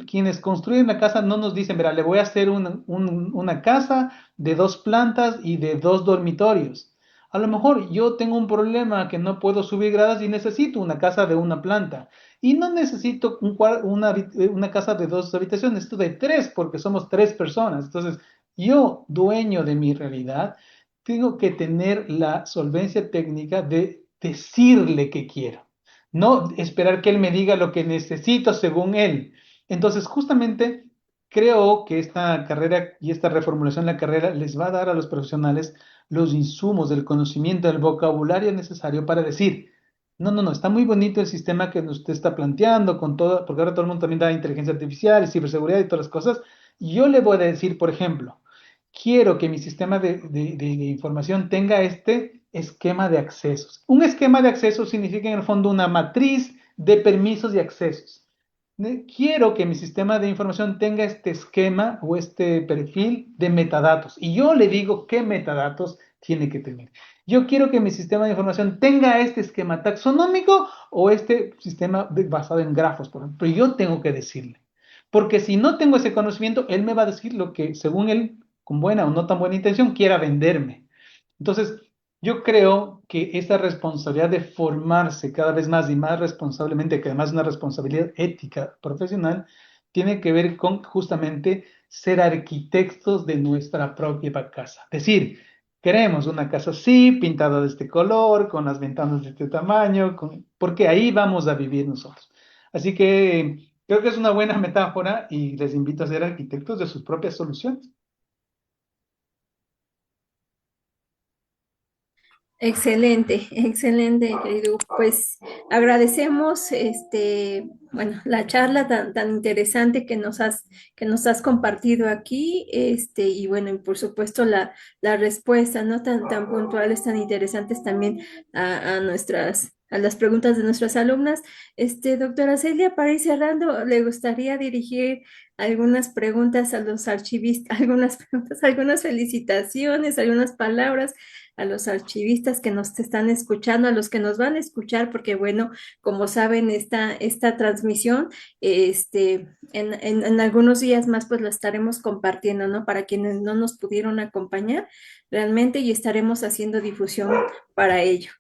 quienes construyen la casa no nos dicen, verá, le voy a hacer una casa de 2 plantas y de 2 dormitorios. A lo mejor yo tengo un problema que no puedo subir gradas y necesito una casa de 1 planta. Y no necesito una casa de 2 habitaciones, necesito de 3 porque somos 3 personas. Entonces, yo, dueño de mi realidad, tengo que tener la solvencia técnica de decirle que quiero. No esperar que él me diga lo que necesito según él. Entonces, justamente creo que esta carrera y esta reformulación de la carrera les va a dar a los profesionales los insumos, el conocimiento, el vocabulario necesario para decir, no, no, no, está muy bonito el sistema que usted está planteando con todo, porque ahora todo el mundo también da inteligencia artificial y ciberseguridad y todas las cosas. Y yo le voy a decir, por ejemplo, quiero que mi sistema de información tenga este esquema de accesos. Un esquema de accesos significa en el fondo una matriz de permisos y accesos. Quiero que mi sistema de información tenga este esquema o este perfil de metadatos. Y yo le digo qué metadatos tiene que tener. Yo quiero que mi sistema de información tenga este esquema taxonómico o este sistema basado en grafos, por ejemplo. Pero yo tengo que decirle. Porque si no tengo ese conocimiento, él me va a decir lo que, según él, con buena o no tan buena intención, quiera venderme. Entonces, yo creo que esa responsabilidad de formarse cada vez más y más responsablemente, que además es una responsabilidad ética profesional, tiene que ver con justamente ser arquitectos de nuestra propia casa. Es decir, queremos una casa así, pintada de este color, con las ventanas de este tamaño, porque ahí vamos a vivir nosotros. Así que creo que es una buena metáfora y les invito a ser arquitectos de sus propias soluciones. Excelente, excelente, querido. Pues agradecemos bueno, la charla tan interesante que nos has compartido aquí, y bueno, y por supuesto la respuesta, ¿no? Tan puntuales, tan interesantes también a las preguntas de nuestras alumnas. Doctora Celia, para ir cerrando, ¿le gustaría dirigir algunas preguntas a los archivistas, algunas preguntas, algunas felicitaciones, algunas palabras a los archivistas que nos están escuchando, a los que nos van a escuchar, porque bueno, como saben, esta transmisión, en algunos días más, pues la estaremos compartiendo, ¿no? Para quienes no nos pudieron acompañar realmente y estaremos haciendo difusión para ello.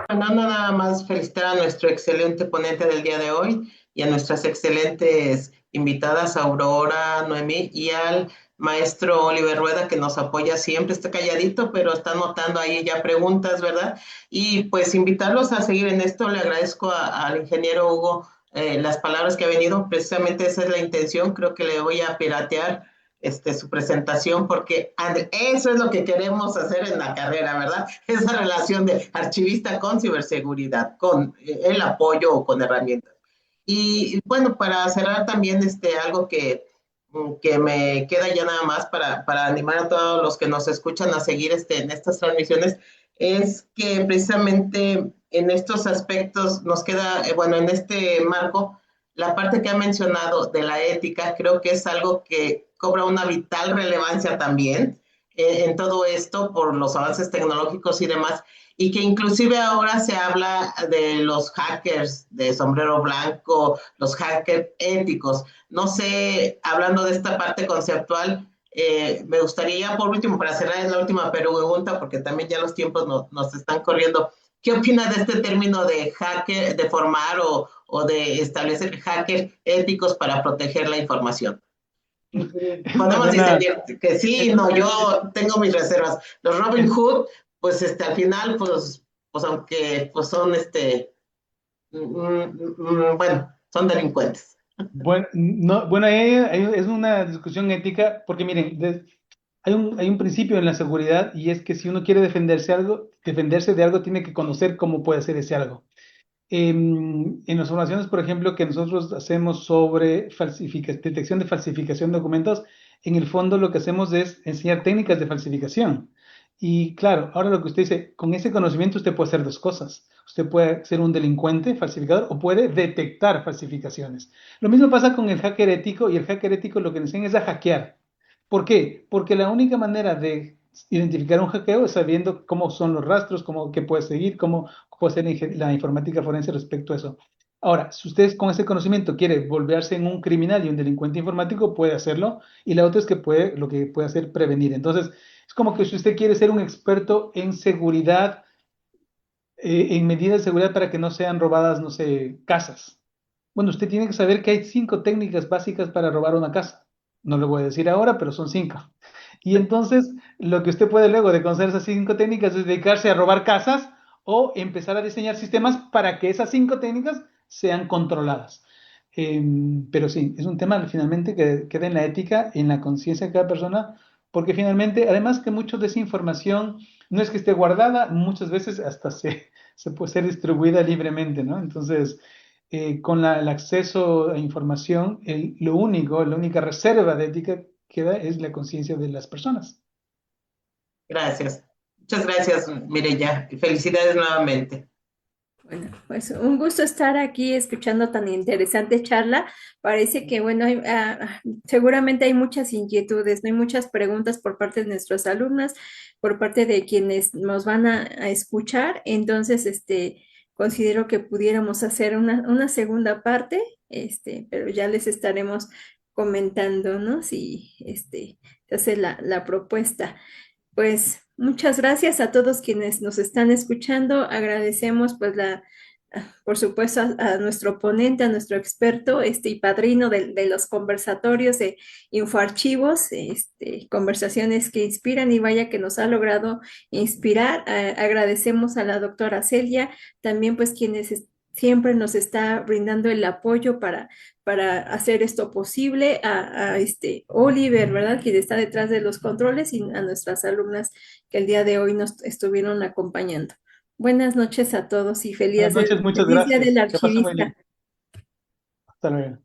Fernando, nada más felicitar a nuestro excelente ponente del día de hoy y a nuestras excelentes invitadas, Aurora, Noemí y al maestro Oliver Rueda, que nos apoya siempre, está calladito, pero está anotando ahí ya preguntas, ¿verdad? Y pues invitarlos a seguir en esto. Le agradezco al ingeniero Hugo las palabras que ha venido, precisamente esa es la intención. Creo que le voy a piratear su presentación, porque eso es lo que queremos hacer en la carrera, ¿verdad? Esa relación de archivista con ciberseguridad, con el apoyo o con herramientas. Y bueno, para cerrar también algo que me queda ya nada más para animar a todos los que nos escuchan a seguir en estas transmisiones, es que precisamente en estos aspectos nos queda, bueno, en este marco, la parte que ha mencionado de la ética, creo que es algo que cobra una vital relevancia también en todo esto por los avances tecnológicos y demás, y que inclusive ahora se habla de los hackers de sombrero blanco, los hackers éticos. No sé, hablando de esta parte conceptual, me gustaría ya por último, para cerrar en la última pregunta, porque también ya los tiempos nos están corriendo, ¿qué opina de este término de hacker, de formar o de establecer hackers éticos para proteger la información? Una Podemos buena, distinguir que sí, no, yo tengo mis reservas. Los Robin Hood, pues al final, pues aunque pues son bueno, son delincuentes. bueno, no, bueno, es una discusión ética, porque miren, hay un principio en la seguridad y es que si uno quiere defenderse de algo, tiene que conocer cómo puede hacer ese algo. En las formaciones, por ejemplo, que nosotros hacemos sobre detección de falsificación de documentos, en el fondo lo que hacemos es enseñar técnicas de falsificación. Y claro, ahora lo que usted dice, con ese conocimiento usted puede hacer dos cosas. Usted puede ser un delincuente falsificador o puede detectar falsificaciones. Lo mismo pasa con el hacker ético y el hacker ético lo que nos enseña es a hackear. ¿Por qué? Porque la única manera de identificar un hackeo es sabiendo cómo son los rastros, qué puede seguir, cómo puede ser la informática forense respecto a eso. Ahora, si usted con ese conocimiento quiere volverse en un criminal y un delincuente informático, puede hacerlo. Y la otra es que lo que puede hacer prevenir. Entonces, es como que si usted quiere ser un experto en seguridad, en medidas de seguridad para que no sean robadas, no sé, casas. Bueno, usted tiene que saber que hay 5 técnicas básicas para robar una casa. No le voy a decir ahora, pero son 5. Y entonces, lo que usted puede luego de conocer esas 5 técnicas es dedicarse a robar casas o empezar a diseñar sistemas para que esas 5 técnicas sean controladas. Pero sí, es un tema finalmente que queda en la ética, en la conciencia de cada persona, porque finalmente, además que mucha de esa información no es que esté guardada, muchas veces hasta se puede ser distribuida libremente, ¿no? Entonces, con el acceso a información, la única reserva de ética que queda es la conciencia de las personas. Gracias. Muchas gracias, Mireya. Felicidades nuevamente. Bueno, pues un gusto estar aquí escuchando tan interesante charla. Parece que, bueno, seguramente hay muchas inquietudes, ¿no? Hay muchas preguntas por parte de nuestros alumnos, por parte de quienes nos van a escuchar. Entonces, considero que pudiéramos hacer una segunda parte, pero ya les estaremos comentando, ¿no? Si, se hace la propuesta. Pues muchas gracias a todos quienes nos están escuchando. Agradecemos pues por supuesto a nuestro ponente, a nuestro experto, y padrino de los conversatorios de Infoarchivos, conversaciones que inspiran y vaya que nos ha logrado inspirar. Agradecemos a la doctora Celia, también pues siempre nos está brindando el apoyo para hacer esto posible, a Oliver, ¿verdad? Quien está detrás de los controles y a nuestras alumnas que el día de hoy nos estuvieron acompañando. Buenas noches a todos y Buenas noches, muchas feliz día del gracias. Que pasen muy archivista. bien. Hasta luego.